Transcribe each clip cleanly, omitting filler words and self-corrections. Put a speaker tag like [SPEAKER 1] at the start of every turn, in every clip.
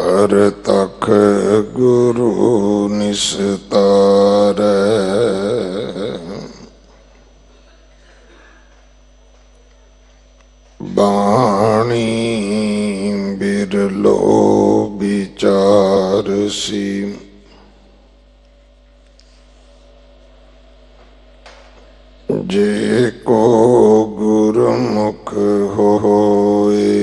[SPEAKER 1] कर तख गुरु निस्तारै। बाणी बिरलो विचारसी। जे को गुरुमुख होए।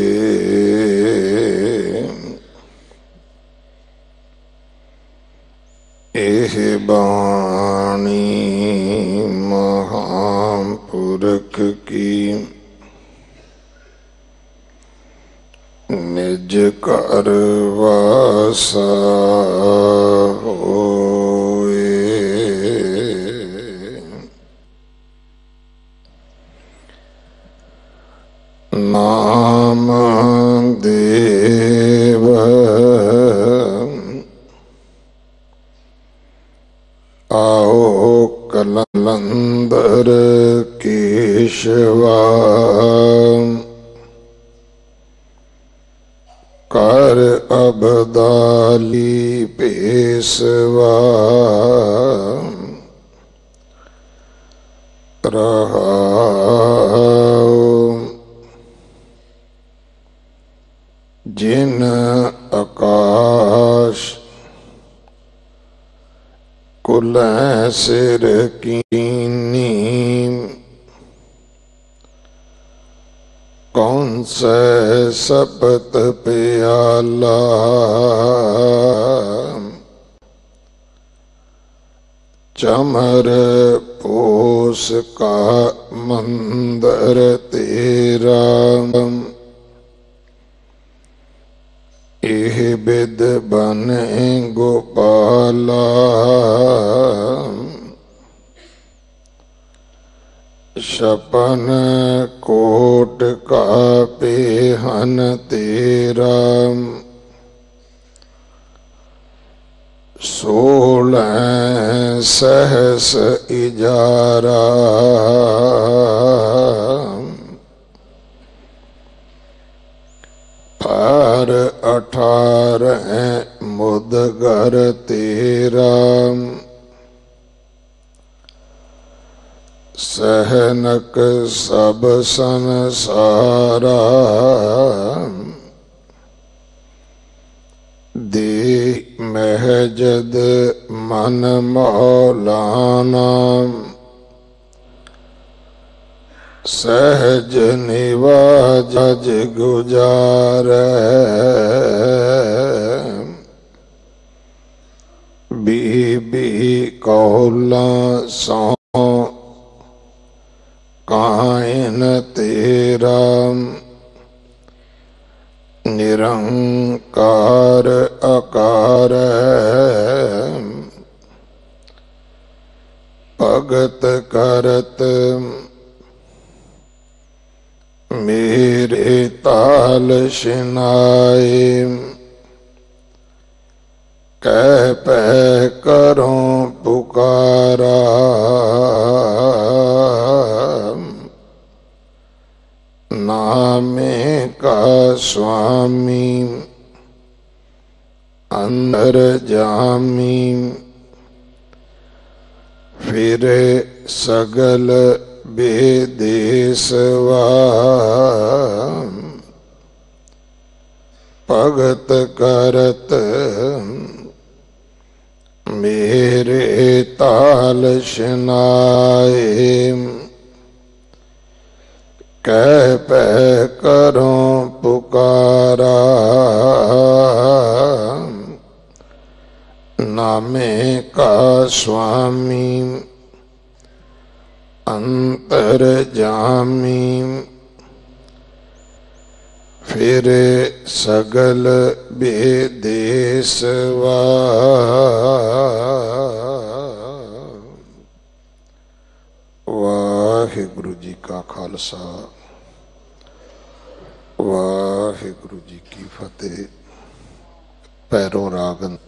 [SPEAKER 1] एह बाणी महापुरख की। निज कर वासा होए। नाम देव आओ कलंदर केशवा। कर अबदाली पेशवा। रहाओ जिन आकाश कुल सिर कीनी। कौन से सपत प्याला। चमर पोस का मंदर तेरा। एह बिद बने गोपाला। शपन कोट का पेहन तेरा। 16 सहस इजारा। पर 18 मुदगर तेरा। सहनक सब संसारा। दे महजद मन मौलाना। सहज निवाज गुजारे। बीबी कौला सौ कायन तेरा। निरंकार आकार। भगत करत मेरे ताल शिनाए। कह पै करो पुकारा। नामे का स्वामी अंदर जामी। फिरे सगल बेदेसवा। भगत करत मेरे ताल शिनाए। कह पै करो पुकारा। नामे का स्वामी अंतर जामी। फिर सगल बेदेसवा। वाहिगुरु जी का खालसा वाहिगुरु जी की फतेह। पैरों रागन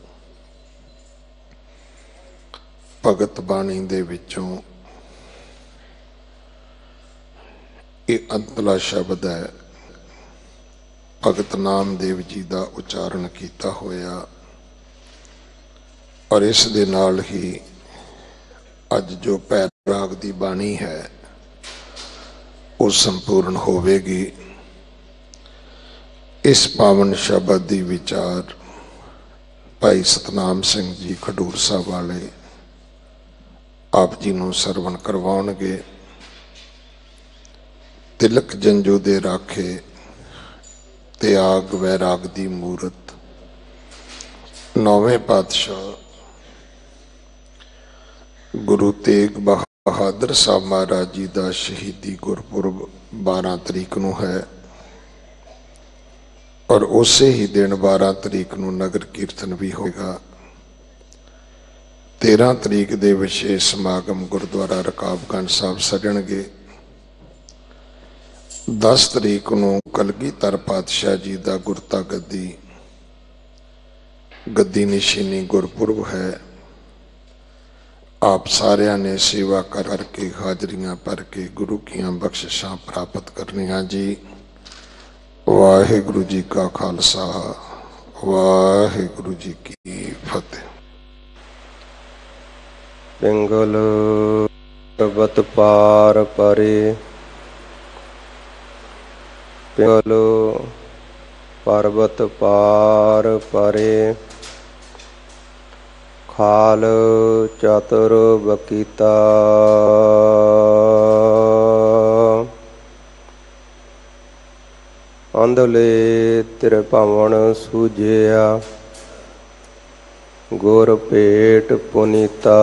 [SPEAKER 1] भगत बाणी दे विचों ये अंतला शब्द है। ਭਗਤ ਨਾਮਦੇਵ ਜੀ ਦਾ ਉਚਾਰਨ ਕੀਤਾ ਹੋਇਆ ਔਰ ਇਸ ਦੇ ਨਾਲ ਹੀ ਅੱਜ ਜੋ ਭੈਰੋ ਰਾਗ ਦੀ ਬਾਣੀ ਹੈ ਉਹ ਸੰਪੂਰਨ ਹੋਵੇਗੀ। ਇਸ ਪਾਵਨ ਸ਼ਬਦ ਦੀ ਵਿਚਾਰ ਭਾਈ ਸਤਨਾਮ ਸਿੰਘ ਜੀ ਖਡੂਰ ਸਾਹਿਬ ਵਾਲੇ ਆਪ ਜੀ ਨੂੰ ਸਰਵਣ ਕਰਵਾਉਣਗੇ। ਤਿਲਕ ਜੰਜੂ ਦੇ ਰਾਖੇ ਤਿਆਗ ਵੈਰਾਗ ਦੀ ਮੂਰਤ ਨੌਵੇਂ ਪਾਤਸ਼ਾਹ ਗੁਰੂ ਤੇਗ ਬਹਾਦਰ ਸਾਹਿਬ ਮਹਾਰਾਜ ਜੀ ਦਾ ਸ਼ਹੀਦੀ ਗੁਰਪੁਰਬ 12 ਤਰੀਕ ਨੂੰ ਹੈ ਔਰ ਉਸੇ ਹੀ ਦਿਨ 12 ਤਰੀਕ ਨੂੰ ਨਗਰ ਕੀਰਤਨ ਵੀ ਹੋਵੇਗਾ। 13 ਤਰੀਕ ਦੇ ਵਿਸ਼ੇਸ਼ ਸਮਾਗਮ ਗੁਰਦੁਆਰਾ ਰਕਾਬਗੰਜ ਸਾਹਿਬ ਸਜਣਗੇ। 10 ਤਰੀਕ ਨੂੰ ਕਲਗੀਧਰ ਪਾਤਸ਼ਾਹ ਜੀ ਦਾ ਗੁਰਤਾ ਗੱਦੀ ਨਿਸ਼ਾਨੀ ਗੁਰਪੁਰਬ ਹੈ। ਆਪ ਸਾਰਿਆਂ ਨੇ ਸੇਵਾ ਕਰਕੇ ਹਾਜ਼ਰੀਆਂ ਭਰ ਕੇ ਗੁਰੂ ਕੀਆਂ ਬਖਸ਼ਿਸ਼ਾਂ ਪ੍ਰਾਪਤ ਕਰਨੀਆਂ ਜੀ। ਵਾਹਿਗੁਰੂ ਜੀ ਕਾ ਖਾਲਸਾ ਵਾਹਿਗੁਰੂ ਜੀ ਕੀ ਫਤਿਹ।
[SPEAKER 2] ਪਿੰਗਲ ਪਰਬਤ ਪਾਰ ਪਰੇ, ਪਿੰਗਲ ਪਰਬਤ ਪਾਰ ਪਰੇ, ਖਾਲ ਚਤੁਰ ਬਕੀਤਾ, ਅੰਧਲੇ ਤੇਰੇ ਭਾਵਨ ਸੂਝਿਆ, ਗੁਰ ਭੇਟ ਪੁਨੀਤਾ।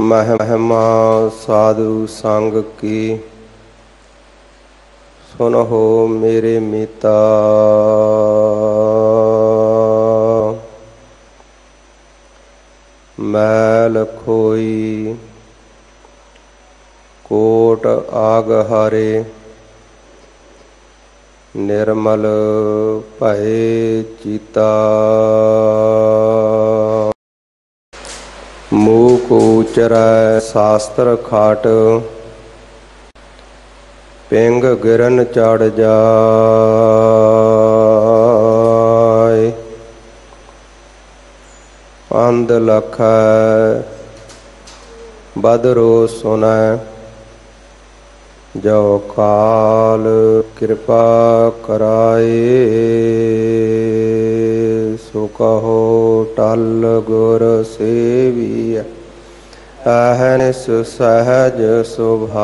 [SPEAKER 2] ਮਹਿਮਾ ਸਾਧੂ ਸੰਗ ਕੀ, ਸੁਨਹੁ ਮੇਰੇ ਮੀਤਾ। ਮੈਲ ਖੋਈ ਕੋਟ ਆਗ ਹਾਰੇ, ਨਿਰਮਲ ਭਏ ਚੀਤਾ। ਮੂਕ ਉਚਰੈ ਸ਼ਾਸਤਰ ਖਾਟ, ਪਿੰਗ ਗਿਰਨ ਚੜ ਜਾਏ। ਅੰਧ ਲਖੈ ਬਦਰੋ ਸੁਨੈ, ਜੋ ਕਾਲ ਕਿਰਪਾ ਕਰਾਏ। ਸੋ ਕਹੋ ਟਲ ਗੁਰ ਸੇਵੀਐ, ਅਹਨਿਸ ਸਹਜ ਸੁਭਾਏ।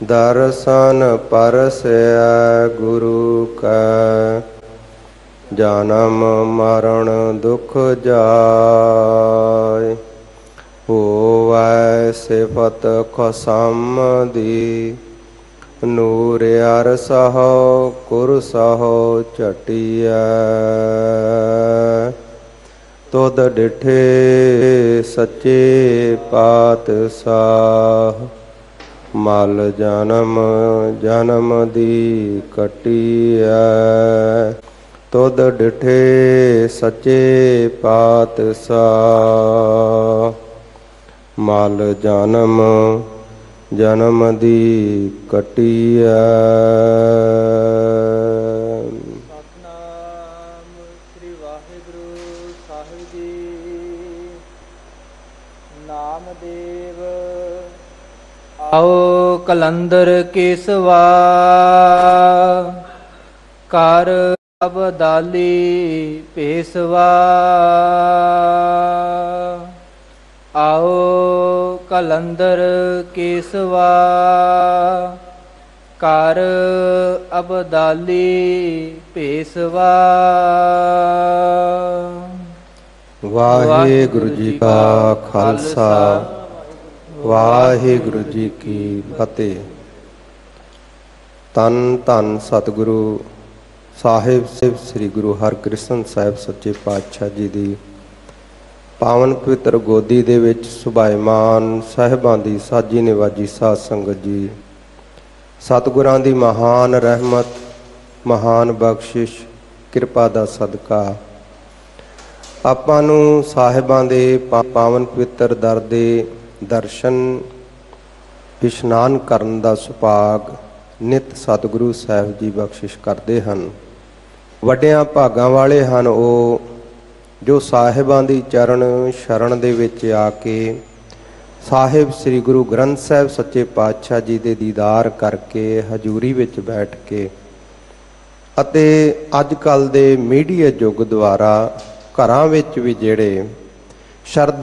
[SPEAKER 2] ਦਰਸ਼ਨ ਪਰਸੈ ਗੁਰੂ ਕੈ, ਜਨਮ ਮਰਨ ਦੁਖ ਜਾਏ। ਹੋਵੈ ਸਿਫਤ ਖਸਮ ਦੀ, ਨੂਰ ਅਰ ਸਹੁ ਕੁਰ ਸਹੁ ਝਟੀਐ। ਤੁਧ ਡਿਠੇ ਸੱਚੇ ਪਾਤਸ਼ਾਹ, ਮਲ ਜਨਮ ਜਨਮ ਦੀ ਕੱਟੀਐ। ਤੁਧ ਡਿਠੇ ਸੱਚੇ ਪਾਤਸ਼ਾਹ, ਮਲ ਜਨਮ ਜਨਮ ਦੀ ਕੱਟੀਐ।
[SPEAKER 3] ਸਤਿਨਾਮ ਸ੍ਰੀ ਵਾਹਿਗੁਰੂ ਸਾਹਿਬ ਜੀ। ਨਾਮਦੇਵ ਆਓ ਕਲੰਦਰ ਕੇਸਵਾ, ਕਰ ਅਬਦਾਲੀ ਪੇਸਵਾ। ਆਓ ਕਲੰਦਰ ਕੇਸਵਾ, ਕਰ ਅਬਦਾਲੀ ਪੇਸਵਾ।
[SPEAKER 2] ਵਾਹਿਗੁਰੂ ਜੀ ਕਾ ਖਾਲਸਾ, ਵਾਹਿਗੁਰੂ ਜੀ ਕੀ ਫਤਿਹ। ਧੰਨ ਧੰਨ ਸਤਿਗੁਰੂ ਸਾਹਿਬ ਸ੍ਰੀ ਗੁਰੂ ਹਰਿਕ੍ਰਿਸ਼ਨ ਸਾਹਿਬ ਸੱਚੇ ਪਾਤਸ਼ਾਹ ਜੀ ਦੀ ਪਾਵਨ ਪਵਿੱਤਰ ਗੋਦੀ ਦੇ ਵਿੱਚ ਸੁਭਾਇਮਾਨ ਸਾਹਿਬਾਂ ਦੀ ਸਾਜੀ ਨਿਵਾਜੀ ਸਾਧ ਸੰਗਤ ਜੀ, ਸਤਿਗੁਰਾਂ ਦੀ ਮਹਾਨ ਰਹਿਮਤ, ਮਹਾਨ ਬਖਸ਼ਿਸ਼, ਕਿਰਪਾ ਦਾ ਸਦਕਾ ਆਪਾਂ ਨੂੰ ਸਾਹਿਬਾਂ ਦੇ ਪਾਵਨ ਪਵਿੱਤਰ ਦਰ ਦੇ ਦਰਸ਼ਨ ਇਸ਼ਨਾਨ ਕਰਨ ਦਾ ਸੁਭਾਗ ਨਿਤ ਸਤਿਗੁਰੂ ਸਾਹਿਬ ਜੀ ਬਖਸ਼ਿਸ਼ ਕਰਦੇ ਹਨ। ਵੱਡਿਆਂ ਭਾਗਾਂ ਵਾਲੇ ਹਨ ਉਹ ਜੋ ਸਾਹਿਬਾਂ ਦੀ ਚਰਨ ਸ਼ਰਨ ਦੇ ਵਿੱਚ ਆ ਕੇ ਸਾਹਿਬ ਸ੍ਰੀ ਗੁਰੂ ਗ੍ਰੰਥ ਸਾਹਿਬ ਸੱਚੇ ਪਾਤਸ਼ਾਹ ਜੀ ਦੇ ਦੀਦਾਰ ਕਰਕੇ ਹਜ਼ੂਰੀ ਵਿੱਚ ਬੈਠ ਕੇ ਅਤੇ ਅੱਜ ਕੱਲ੍ਹ ਦੇ ਮੀਡੀਆ ਯੁੱਗ ਦੁਆਰਾ ਘਰਾਂ ਵਿੱਚ ਵੀ ਜਿਹੜੇ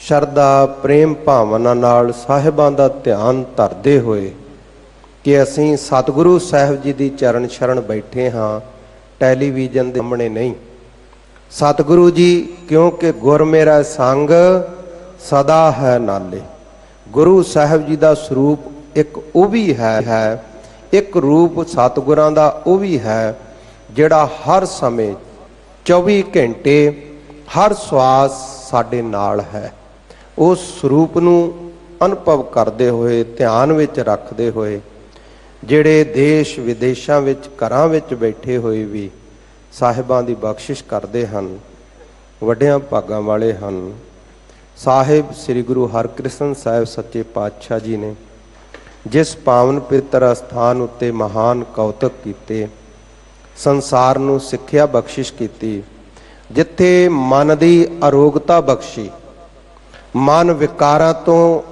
[SPEAKER 2] ਸ਼ਰਧਾ ਪ੍ਰੇਮ ਭਾਵਨਾ ਨਾਲ ਸਾਹਿਬਾਂ ਦਾ ਧਿਆਨ ਧਰਦੇ ਹੋਏ ਕਿ ਅਸੀਂ ਸਤਿਗੁਰੂ ਸਾਹਿਬ ਜੀ ਦੀ ਚਰਨ ਸ਼ਰਨ ਬੈਠੇ ਹਾਂ, ਟੈਲੀਵਿਜ਼ਨ ਦੇ ਸਾਹਮਣੇ ਨਹੀਂ। ਸਤਿਗੁਰੂ ਜੀ ਕਿਉਂਕਿ ਗੁਰ ਮੇਰਾ ਸੰਗ ਸਦਾ ਹੈ ਨਾਲੇ। ਗੁਰੂ ਸਾਹਿਬ ਜੀ ਦਾ ਸਰੂਪ ਇੱਕ ਉਹ ਵੀ ਹੈ, ਇੱਕ ਰੂਪ ਸਤਿਗੁਰਾਂ ਦਾ ਉਹ ਵੀ ਹੈ ਜਿਹੜਾ ਹਰ ਸਮੇਂ 24 ਘੰਟੇ ਹਰ ਸਵਾਸ ਸਾਡੇ ਨਾਲ ਹੈ। ਉਸ ਸਰੂਪ ਨੂੰ ਅਨੁਭਵ ਕਰਦੇ ਹੋਏ ਧਿਆਨ ਵਿੱਚ ਰੱਖਦੇ ਹੋਏ ਜਿਹੜੇ ਦੇਸ਼ ਵਿਦੇਸ਼ਾਂ ਵਿੱਚ ਘਰਾਂ ਵਿੱਚ ਬੈਠੇ ਹੋਏ ਵੀ ਸਾਹਿਬਾਂ ਦੀ ਬਖਸ਼ਿਸ਼ ਕਰਦੇ ਹਨ, ਵੱਡਿਆਂ ਭਾਗਾਂ ਵਾਲੇ ਹਨ। ਸਾਹਿਬ ਸ੍ਰੀ ਗੁਰੂ ਹਰਕ੍ਰਿਸ਼ਨ ਸਾਹਿਬ ਸੱਚੇ ਪਾਤਸ਼ਾਹ ਜੀ ਨੇ ਜਿਸ ਪਾਵਨ ਪਵਿੱਤਰ ਅਸਥਾਨ ਉੱਤੇ ਮਹਾਨ ਕੌਤਕ ਕੀਤੇ, ਸੰਸਾਰ ਨੂੰ ਸਿੱਖਿਆ ਬਖਸ਼ਿਸ਼ ਕੀਤੀ, ਜਿੱਥੇ ਮਨ ਦੀ ਅਰੋਗਤਾ ਬਖਸ਼ੀ, ਮਨ ਵਿਕਾਰਾਂ ਤੋਂ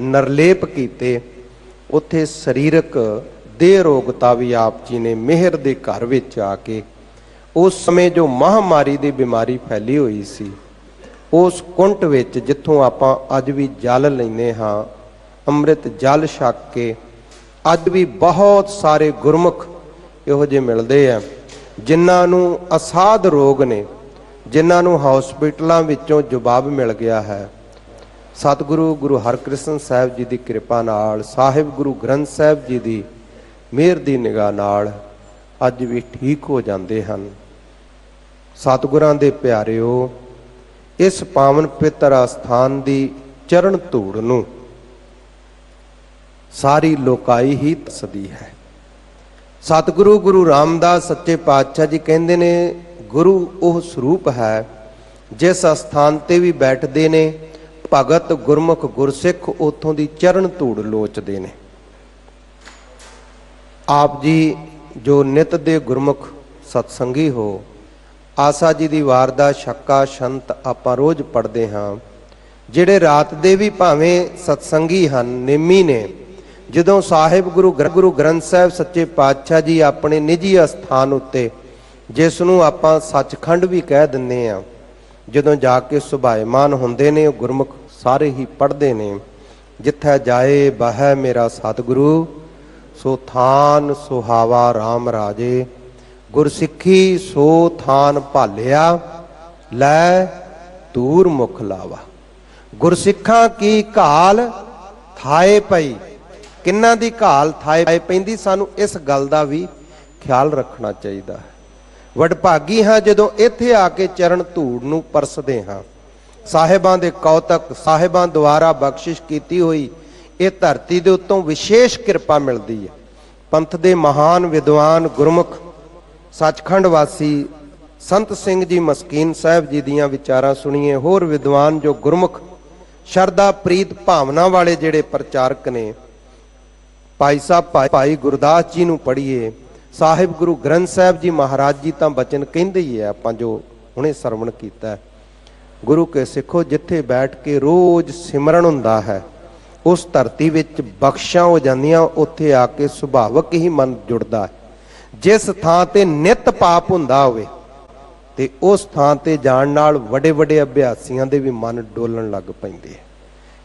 [SPEAKER 2] ਨਿਰਲੇਪ ਕੀਤੇ, ਉੱਥੇ ਸਰੀਰਕ ਦੇਹ ਰੋਗਤਾ ਵੀ ਆਪ ਜੀ ਨੇ ਮਿਹਰ ਦੇ ਘਰ ਵਿੱਚ ਆ ਕੇ ਉਸ ਸਮੇਂ ਜੋ ਮਹਾਮਾਰੀ ਦੀ ਬਿਮਾਰੀ ਫੈਲੀ ਹੋਈ ਸੀ, ਉਸ ਕੁੰਟ ਵਿੱਚ ਜਿੱਥੋਂ ਆਪਾਂ ਅੱਜ ਵੀ ਜਲ ਲੈਂਦੇ ਹਾਂ, ਅੰਮ੍ਰਿਤ ਜਲ ਛਕ ਕੇ ਅੱਜ ਵੀ ਬਹੁਤ ਸਾਰੇ ਗੁਰਮੁਖ ਇਹੋ ਜਿਹੇ ਮਿਲਦੇ ਆ ਜਿਨ੍ਹਾਂ ਨੂੰ ਅਸਾਧ ਰੋਗ ਨੇ, ਜਿਨ੍ਹਾਂ ਨੂੰ ਹਸਪੀਟਲਾਂ ਵਿੱਚੋਂ ਜਵਾਬ ਮਿਲ ਗਿਆ ਹੈ। ਸਤਿਗੁਰੂ ਗੁਰੂ ਹਰਕ੍ਰਿਸ਼ਨ ਸਾਹਿਬ ਜੀ ਦੀ ਕਿਰਪਾ ਨਾਲ, ਸਾਹਿਬ ਗੁਰੂ ਗ੍ਰੰਥ ਸਾਹਿਬ ਜੀ ਦੀ ਮਿਹਰ ਦੀ ਨਿਗਾਹ ਨਾਲ ਅੱਜ ਵੀ ਠੀਕ ਹੋ ਜਾਂਦੇ ਹਨ। ਸਤਿਗੁਰਾਂ ਦੇ ਪਿਆਰਿਓ, ਇਸ ਪਾਵਨ ਪਵਿੱਤਰ ਅਸਥਾਨ ਦੀ ਚਰਨ ਧੂੜ ਨੂੰ ਸਾਰੀ ਲੋਕਾਈ ਹੀ ਤਸਦੀ ਹੈ। ਸਤਿਗੁਰੂ ਗੁਰੂ ਰਾਮਦਾਸ ਸੱਚੇ ਪਾਤਸ਼ਾਹ ਜੀ ਕਹਿੰਦੇ ਨੇ, ਗੁਰੂ ਉਹ ਸਰੂਪ ਹੈ ਜਿਸ ਅਸਥਾਨ ਤੇ ਵੀ ਬੈਠਦੇ ਨੇ ਭਗਤ ਗੁਰਮੁਖ ਗੁਰਸਿੱਖ ਉੱਥੋਂ ਦੀ ਚਰਨ ਧੂੜ ਲੋਚਦੇ ਨੇ। ਆਪ ਜੀ ਜੋ ਨਿਤ ਦੇ ਗੁਰਮੁਖ ਸਤਸੰਗੀ ਹੋ, ਆਸਾ ਜੀ ਦੀ ਵਾਰ ਦਾ ਛੱਕਾ ਛੰਤ ਆਪਾਂ ਰੋਜ਼ ਪੜ੍ਹਦੇ ਹਾਂ, ਜਿਹੜੇ ਰਾਤ ਦੇ ਵੀ ਭਾਵੇਂ ਸਤਸੰਗੀ ਹਨ, ਨੇਮੀ ਨੇ, ਜਦੋਂ ਸਾਹਿਬ ਗੁਰੂ ਗ੍ਰੰਥ ਸਾਹਿਬ ਸੱਚੇ ਪਾਤਸ਼ਾਹ ਜੀ ਆਪਣੇ ਨਿੱਜੀ ਅਸਥਾਨ ਉੱਤੇ, ਜਿਸ ਨੂੰ ਆਪਾਂ ਸੱਚਖੰਡ ਵੀ ਕਹਿ ਦਿੰਦੇ ਹਾਂ, ਜਦੋਂ ਜਾ ਕੇ ਸੁਭਾਇਮਾਨ ਹੁੰਦੇ ਨੇ, ਉਹ ਗੁਰਮੁਖ ਸਾਰੇ ਹੀ ਪੜ੍ਹਦੇ ਨੇ, ਜਿੱਥੇ ਜਾਏ ਬਹਿ ਮੇਰਾ ਸਤਿਗੁਰੂ, ਸੋ ਥਾਨ ਸੁਹਾਵਾ ਰਾਮ ਰਾਜੇ, ਗੁਰਸਿੱਖੀ ਸੋ ਥਾਨ ਭਾਲਿਆ, ਲੈ ਦੂਰ ਮੁਖ ਲਾਵਾ। ਗੁਰਸਿੱਖਾਂ ਕੀ ਘਾਲ ਥਾਏ ਪਈ, ਕਿੰਨਾਂ ਦੀ ਘਾਲ ਥਾਏ ਪੈਂਦੀ, ਸਾਨੂੰ ਇਸ ਗੱਲ ਦਾ ਵੀ ਖਿਆਲ ਰੱਖਣਾ ਚਾਹੀਦਾ ਹੈ। ਵਡਭਾਗੀ ਹਾਂ ਜਦੋਂ ਇੱਥੇ ਆ ਕੇ ਚਰਨ ਧੂੜ ਨੂੰ ਪਰਸਦੇ ਹਾਂ। ਸਾਹਿਬਾਂ ਦੇ ਕੌਤਕ, ਸਾਹਿਬਾਂ ਦੁਆਰਾ ਬਖਸ਼ਿਸ਼ ਕੀਤੀ ਹੋਈ ਇਹ ਧਰਤੀ ਦੇ ਉੱਤੋਂ ਵਿਸ਼ੇਸ਼ ਕਿਰਪਾ ਮਿਲਦੀ ਹੈ। ਪੰਥ ਦੇ ਮਹਾਨ ਵਿਦਵਾਨ ਗੁਰਮੁਖ ਸੱਚਖੰਡ ਵਾਸੀ ਸੰਤ ਸਿੰਘ ਜੀ ਮਸਕੀਨ ਸਾਹਿਬ ਜੀ ਦੀਆਂ ਵਿਚਾਰਾਂ ਸੁਣੀਏ। ਹੋਰ ਵਿਦਵਾਨ ਜੋ ਗੁਰਮੁਖ ਸ਼ਰਧਾ ਪ੍ਰੀਤ ਭਾਵਨਾ ਵਾਲੇ ਜਿਹੜੇ ਪ੍ਰਚਾਰਕ ਨੇ, ਭਾਈ ਸਾਹਿਬ ਭਾਈ ਗੁਰਦਾਸ ਜੀ ਨੂੰ ਪੜ੍ਹੀਏ। ਸਾਹਿਬ ਗੁਰੂ ਗ੍ਰੰਥ ਸਾਹਿਬ ਜੀ ਮਹਾਰਾਜ ਜੀ ਤਾਂ ਬਚਨ ਕਹਿੰਦੇ ਹੀ ਹੈ, ਆਪਾਂ ਜੋ ਹੁਣੇ ਸਰਵਣ ਕੀਤਾ, ਗੁਰੂ ਕੇ ਸਿੱਖੋ ਜਿੱਥੇ ਬੈਠ ਕੇ ਰੋਜ਼ ਸਿਮਰਨ ਹੁੰਦਾ ਹੈ, ਉਸ ਧਰਤੀ ਵਿੱਚ ਬਖਸ਼ਾਂ ਹੋ ਜਾਂਦੀਆਂ, ਉੱਥੇ ਆ ਕੇ ਸੁਭਾਵਕ ਹੀ ਮਨ ਜੁੜਦਾ ਹੈ। ਜਿਸ ਥਾਂ ਤੇ ਨਿਤ ਪਾਪ ਹੁੰਦਾ ਹੋਵੇ ਤੇ ਉਸ ਥਾਂ ਤੇ ਜਾਣ ਨਾਲ ਵੱਡੇ ਵੱਡੇ ਅਭਿਆਸੀਆਂ ਦੇ ਵੀ ਮਨ ਡੋਲਣ ਲੱਗ ਪੈਂਦੇ ਹੈ।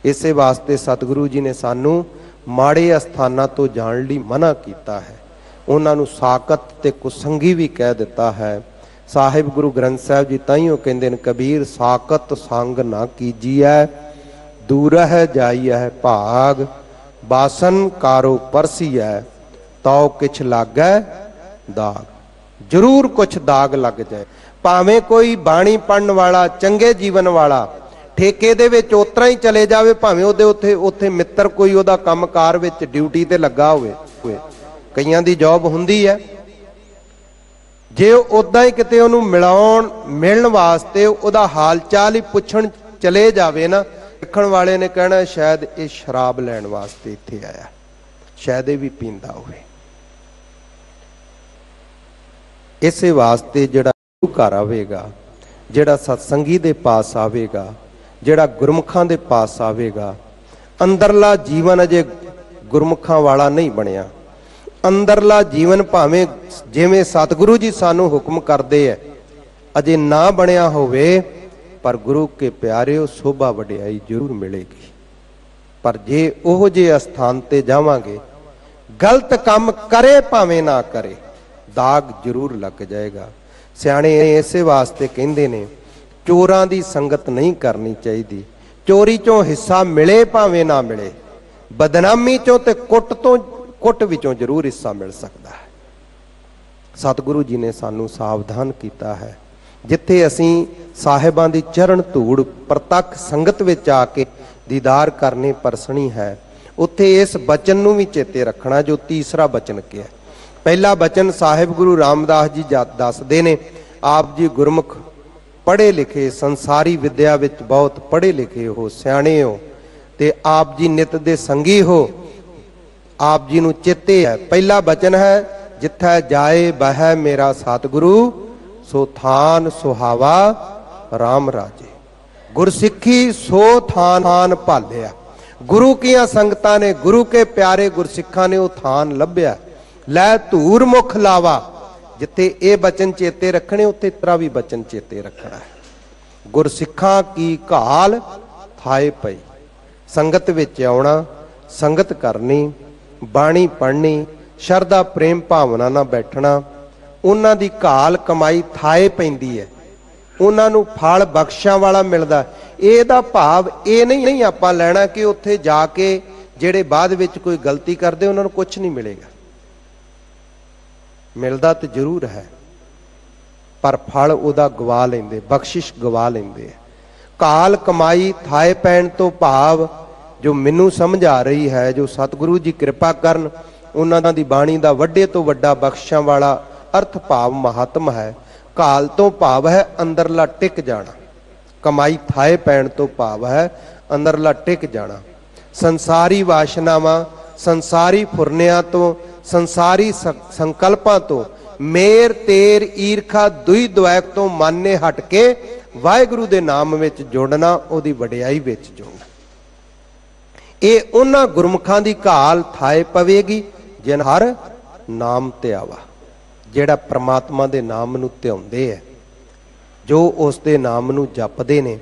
[SPEAKER 2] ਇਸੇ ਵਾਸਤੇ ਸਤਿਗੁਰੂ ਜੀ ਨੇ ਸਾਨੂੰ ਮਾੜੇ ਅਸਥਾਨਾਂ ਤੋਂ ਜਾਣ ਲਈ ਮਨਾ ਕੀਤਾ ਹੈ, ਉਹਨਾਂ ਨੂੰ ਸਾਕਤ ਤੇ ਕੁਸੰਗੀ ਵੀ ਕਹਿ ਦਿੱਤਾ ਹੈ। ਸਾਹਿਬ ਗੁਰੂ ਗ੍ਰੰਥ ਸਾਹਿਬ ਜੀ ਤਾਈਓ ਕਹਿੰਦੇ ਨੇ, ਕਬੀਰ ਸਾਕਤ ਸੰਗ ਨਾ ਕੀਜੀਐ, ਦੂਰਹਿ ਜਾਈਐ ਭਾਗ, ਬਾਸਨ ਕਾਰੋ ਪਰਸੀਐ, ਤਉ ਕਿਛ ਲਾਗੈ ਦਾਗ। ਜ਼ਰੂਰ ਕੁਛ ਦਾਗ ਲੱਗ ਜਾਏ। ਭਾਵੇਂ ਕੋਈ ਬਾਣੀ ਪੜਨ ਵਾਲਾ, ਚੰਗੇ ਜੀਵਨ ਵਾਲਾ ਠੇਕੇ ਦੇ ਵਿੱਚ ਉਤਰਾ ਹੀ ਚਲੇ ਜਾਵੇ, ਭਾਵੇਂ ਉਹਦੇ ਉੱਥੇ ਮਿੱਤਰ ਕੋਈ ਉਹਦਾ ਕੰਮਕਾਰ ਵਿੱਚ ਡਿਊਟੀ ਤੇ ਲੱਗਾ ਹੋਵੇ, ਕਈਆਂ ਦੀ ਜੌਬ ਹੁੰਦੀ ਹੈ, जे उदां ही किते उहनूं मिलण वास्ते उहदा हाल चाल ही पुछण चले जावे ना, देखण वाले ने कहना शायद ये शराब लैण वास्ते इत्थे आया, शायद ये भी पींदा होवे। इसे वास्ते जिहड़ा गुरु घर आवेगा, जिहड़ा सत्संगी दे पास आवेगा, जिहड़ा गुरमुखां दे पास आवेगा, अंदरला जीवन अजे गुरमुखां वाला नहीं बनिया। अंदरला जीवन भावें जिवें सतगुरु जी सानू हुक्म करदे है अजे ना बनिया होवे, पर गुरु के प्यारिओ शोभा वडियाई जरूर मिलेगी। पर जे ओह जे अस्थान ते जावांगे, गलत काम करे भावें ना करे, दाग जरूर लग जाएगा। सियाणे इसे वास्ते कहंदे ने चोरां दी संगत नहीं करनी चाहिदी। चोरी चों हिस्सा मिले भावें ना मिले, बदनामी चों ते कुट विचों जरूर हिस्सा मिल सकता है। सतगुरु जी ने सानू सावधान किया है। जिथे असीं साहिबां दी चरण धूड़ प्रतख संगत विच आके दीदार करने परसणी है, उत्थे इस बचन नूं भी चेते रखना जो तीसरा बचन किया। पहला बचन साहिब गुरु रामदास जी दसदे ने, आप जी गुरमुख पढ़े लिखे, संसारी विद्या विच बहुत पढ़े लिखे हो, सियाणे हो, ते आप जी नित दे संगी हो। आप जी नूं चेते है। पहला बचन है, जिथे जाए बह मेरा सतगुरु, सो थान सुहावा राम राजे। गुरसिੱਖੀ सो थान भालिया। गुरु किया संगतां ने, गुरु के प्यारे गुरसिੱਖਾਂ ने वो थान लभ्या। लै धूर मुख लावा। जिथे ये बचन चेते रखने, उत्थे इतरा भी बचन चेते रखना है। गुरसिੱਖਾਂ की घाल थाए पई। संगत विच आउणा, संगत करनी, बाणी पढ़नी, शरदा प्रेम भावना नाल बैठना, उन्हां दी घाल कमाई थाए पैंदी है, उन्हां नूं फल बख्शां वाला मिलदा। इहदा भाव ये नहीं आपां लैणा कि उत्थे जाके जिहड़े बाद विच कोई गलती करदे उन्हां नूं कुछ नहीं मिलेगा। मिलदा तो जरूर है, पर फल उहदा गवा लैंदे, बख्शिश गवा लैंदे। घाल कमाई थाए पैण तो भाव जो मैनू समझ आ रही है, जो सतगुरु जी कृपा करन, उन्हां दी बाणी दा वड्डे तो वड्डा बख्शां वाला अर्थ भाव महात्म है। घाल तो भाव है अंदरला टिक जाना, कमाई थाए पैण तो भाव है अंदरला टिक जाना। संसारी वासनावां, संसारी फुरनियां तो, संसारी संकल्पां तो, मेर तेर ईरखा दुई द्वैक तो माने हट के वाहिगुरु दे नाम विच जुड़ना, उहदी वडियाई विच जुड़ना। ये उन्हां गुरमुखां दी घाल थाए पवेगी जिन हर नाम ध्यावा। जिहड़ा परमात्मा दे नाम नूं ध्याउंदे है, जो उस दे नाम नूं जपदे ने,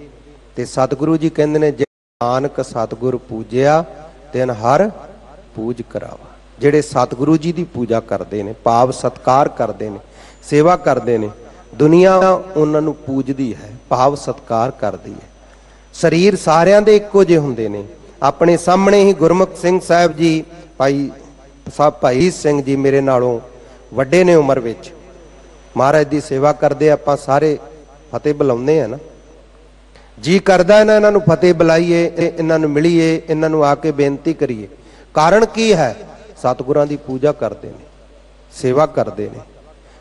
[SPEAKER 2] ते सतगुरु जी कहंदे ने जे नानक सतगुर पूजिया तिन हर पूज करावा। जिहड़े सतगुरु जी दी पूजा करदे ने, भाव सत्कार करदे ने, सेवा करदे ने, दुनिया उन्हां नूं पूजदी है, भाव सत्कार करदी है। शरीर सारियां दे इक्को जिहे हुंदे ने। अपने सामने ही गुरमुख सिंह साहब जी, भाई सिंह जी मेरे नालों वड्डे ने उम्र विच, महाराज दी सेवा करदे आपां सारे फतेह बुलाउंदे हैं ना। जी करदा इन्हां नूं फतेह बुलाईए, इन्हां नूं मिलीए, इन्हां नूं आके बेनती करिए। कारण की है? सतगुरां दी पूजा करदे ने, सेवा करदे ने।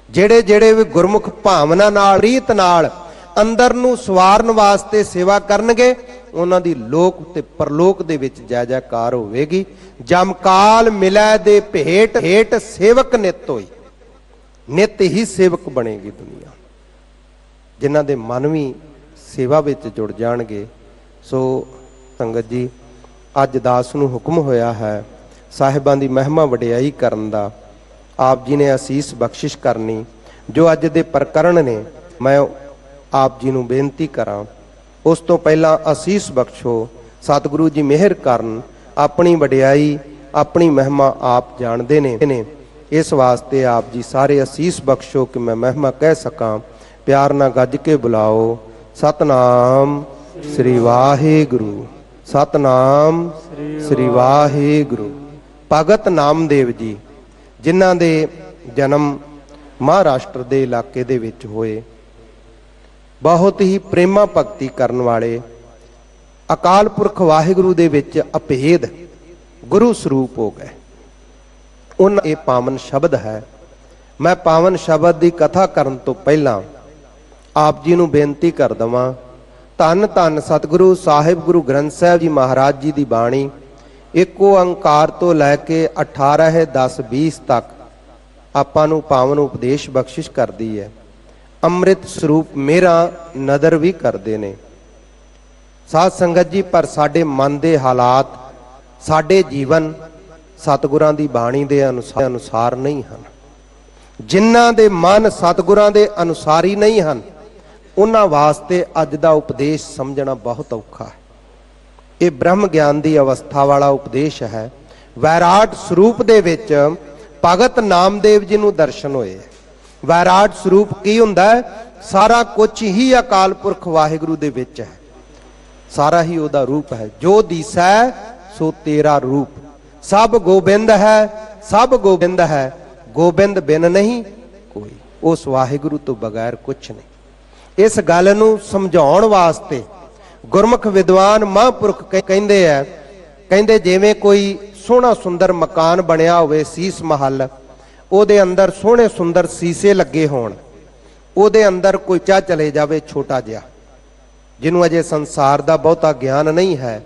[SPEAKER 2] जेड़े जेड़े भी गुरमुख भावना नाल, रीत नाल अंदर नूं सवारन वास्ते सेवा करनगे, उन्हां दी लोक ते परलोक दे विच जय जयकार होवेगी। जमकाल मिलै दे भेट हेट सेवक नित होई। नित ही सेवक बनेगी दुनिया, जिन्हां दे मन भी सेवा विच जुड़ जाणगे। सो संगत जी, अज दास नूं हुक्म होया है साहिबां दी महिमा वडियाई करन दा। आप जी ने असीस बख्शिश करनी। जो अज दे प्रकरण ने, मैं आप जी नूं बेनती करां, उस तो पहला असीस बख्शो। सतगुरु जी मेहर करन, अपनी वडियाई अपनी महिमा आप जानते ने। इस वास्ते आप जी सारे असीस बख्शो कि मैं महिमा कह सकां। प्यार ना गज के बुलाओ, सतनाम श्री वाहिगुरु, सतनाम श्री वाहिगुरु। भगत नामदेव जी, जिन्हां दे जन्म महाराष्ट्र दे इलाके दे विच होए, बहुत ही प्रेमा भगती करन वाले, अकाल पुरख वाहिगुरु दे विच अभेद गुरु स्वरूप हो गए। उन ये पावन शब्द है, मैं पावन शब्द की कथा करन तो पहला आप जी नूं बेनती कर दवां, धन धन सतगुरु साहिब गुरु ग्रंथ साहिब जी महाराज जी की बाणी एक ओंकार तो लैके 18 10 20 तक आपां नूं पावन उपदेश बख्शिश करदी है। अमृत स्वरूप मेरा नदर भी करते ने साध संगत जी। पर साडे मन के हालात, साडे जीवन सतगुरां दी बाणी दे अनुसार नहीं हैं। जिन्हां दे मन सतगुरां दे अनुसार ही नहीं हैं, उन्हां वास्ते अज दा उपदेश समझना बहुत औखा है। ये ब्रह्म ज्ञान की अवस्था वाला उपदेश है। वैराट स्वरूप दे विच भगत नामदेव जी नूं दर्शन होए। वैराट स्वरूप की हुंदा है? सारा कुछ ही अकाल पुरख वाहिगुरु दे विच है, सारा ही उहदा रूप है। जो दिसै सो तेरा रूप, सब गोबिंद है, सब गोबिंद है, गोबिंद बिन नहीं कोई। उस वाहिगुरु तो बगैर कुछ नहीं। इस गल नूं समझाउण वास्ते गुरमुख विद्वान महापुरख कहंदे है, कहंदे जिवें कोई सोहना सुंदर मकान बनिया होवे, सीस महल, ਉਹਦੇ अंदर सोहने सुंदर सीसे लगे होण, ਉਹਦੇ अंदर कोई चा चले जावे छोटा जिहा, जिन्हों अजे संसार का बहुता ज्ञान नहीं है,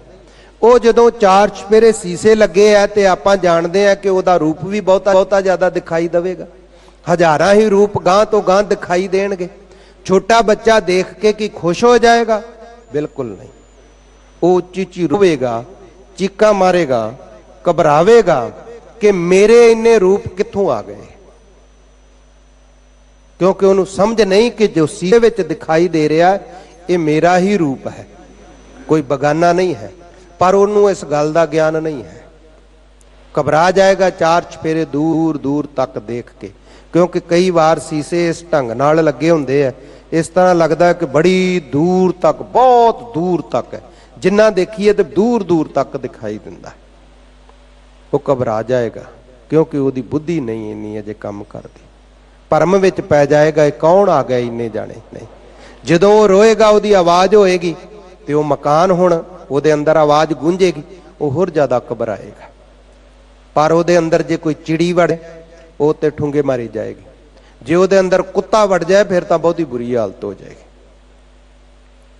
[SPEAKER 2] वो जदों चार चफेरे सीसे लगे है तो आपां जाणदे हैं कि ਉਹਦਾ रूप भी बहुता ज़्यादा दिखाई देगा। हज़ारां ही रूप गांह तो गांह दिखाई देणगे। छोटा बच्चा देख के कि खुश हो जाएगा? बिल्कुल नहीं। वो चीची रोवेगा, चीका मारेगा, घबरावेगा कि मेरे इन्ने रूप कित्थों आ गए, क्योंकि उन्होंने समझ नहीं कि जो सीसे विच दिखाई दे रहा है ये मेरा ही रूप है, कोई बगाना नहीं है। पर उन्होंने इस गल का ज्ञान नहीं है, घबरा जाएगा चार चफेरे दूर दूर तक देख के, क्योंकि कई बार सीसे इस ढंग नाल लगे होंदे है, इस तरह लगता है कि बड़ी दूर तक, बहुत दूर तक है, जिन्ना देखिए तो दूर दूर तक दिखाई दिंदा है। वो घबरा जाएगा क्योंकि उसकी बुद्धि नहीं इन्नी अजे काम करती, भरम विच पै जाएगा कौन आ गया इन्ने जाने नहीं। जदों वो रोएगा, उसकी आवाज़ होएगी तो वह मकान हुण उसदे अंदर आवाज़ गूंजेगी, वो होर ज़्यादा घबराएगा। पर उसदे अंदर जे कोई चिड़ी वड़े वो तो ठूंगे मारी जाएगी, जे उसदे अंदर कुत्ता वड़ जाए फिर तो बहुत ही बुरी हालत हो जाएगी।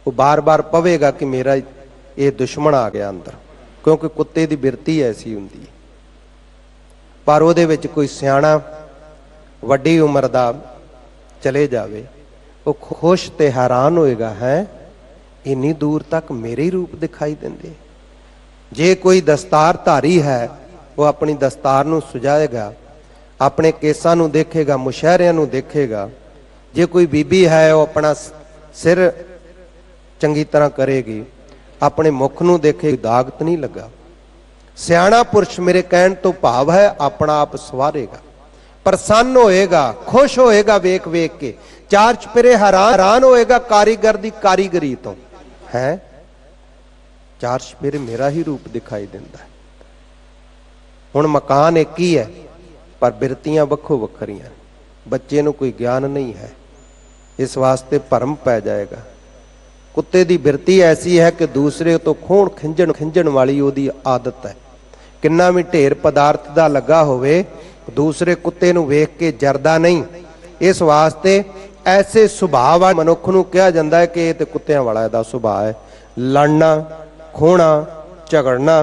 [SPEAKER 2] वो बार बार पवेगा कि मेरा ये दुश्मन आ गया अंदर, क्योंकि कुत्ते की बिरती ऐसी हुंदी है। पर ਉਹਦੇ ਵਿੱਚ कोई सियाणा वड्डी उम्र का चले जावे, वो खुश ते हैरान होएगा, है इन्नी दूर तक मेरे ही रूप दिखाई देंदे। जे कोई दस्तार धारी है वो अपनी दस्तार नूं सुजाएगा, अपने केसां नूं देखेगा, मुशहरियां नूं देखेगा। जे कोई बीबी है वो अपना सिर चंगी तरह करेगी, अपने मुख नूं देखेगी, दाग तो नहीं लगा। सियाणा पुरुष मेरे कहण तो भाव है अपना आप सवारेगा, प्रसन्न होएगा, खुश होएगा वेख वेख के, चार चफेरे हैरान होएगा कारीगर दी कारीगरी तो, है चार चफेरे मेरा ही रूप दिखाई देता है। हुण मकान एक ही है पर बिरतियां वखो वखरियां, बच्चे नूं कोई ज्ञान नहीं है, इस वास्ते भरम पै जाएगा। कुत्ते की बिरती ऐसी है कि दूसरे तो खून खिंजण वाली उसकी आदत है। किन्ना भी ढेर पदार्थ का लगा होवे, दूसरे कुत्ते नूं वेख के जरदा नहीं। इस वास्ते ऐसे सुभाव वाले मनुख नूं कहा जाता है कि ये तो कुत्तियां वाला इहदा सुभाव है, लड़ना, खोना, झगड़ना,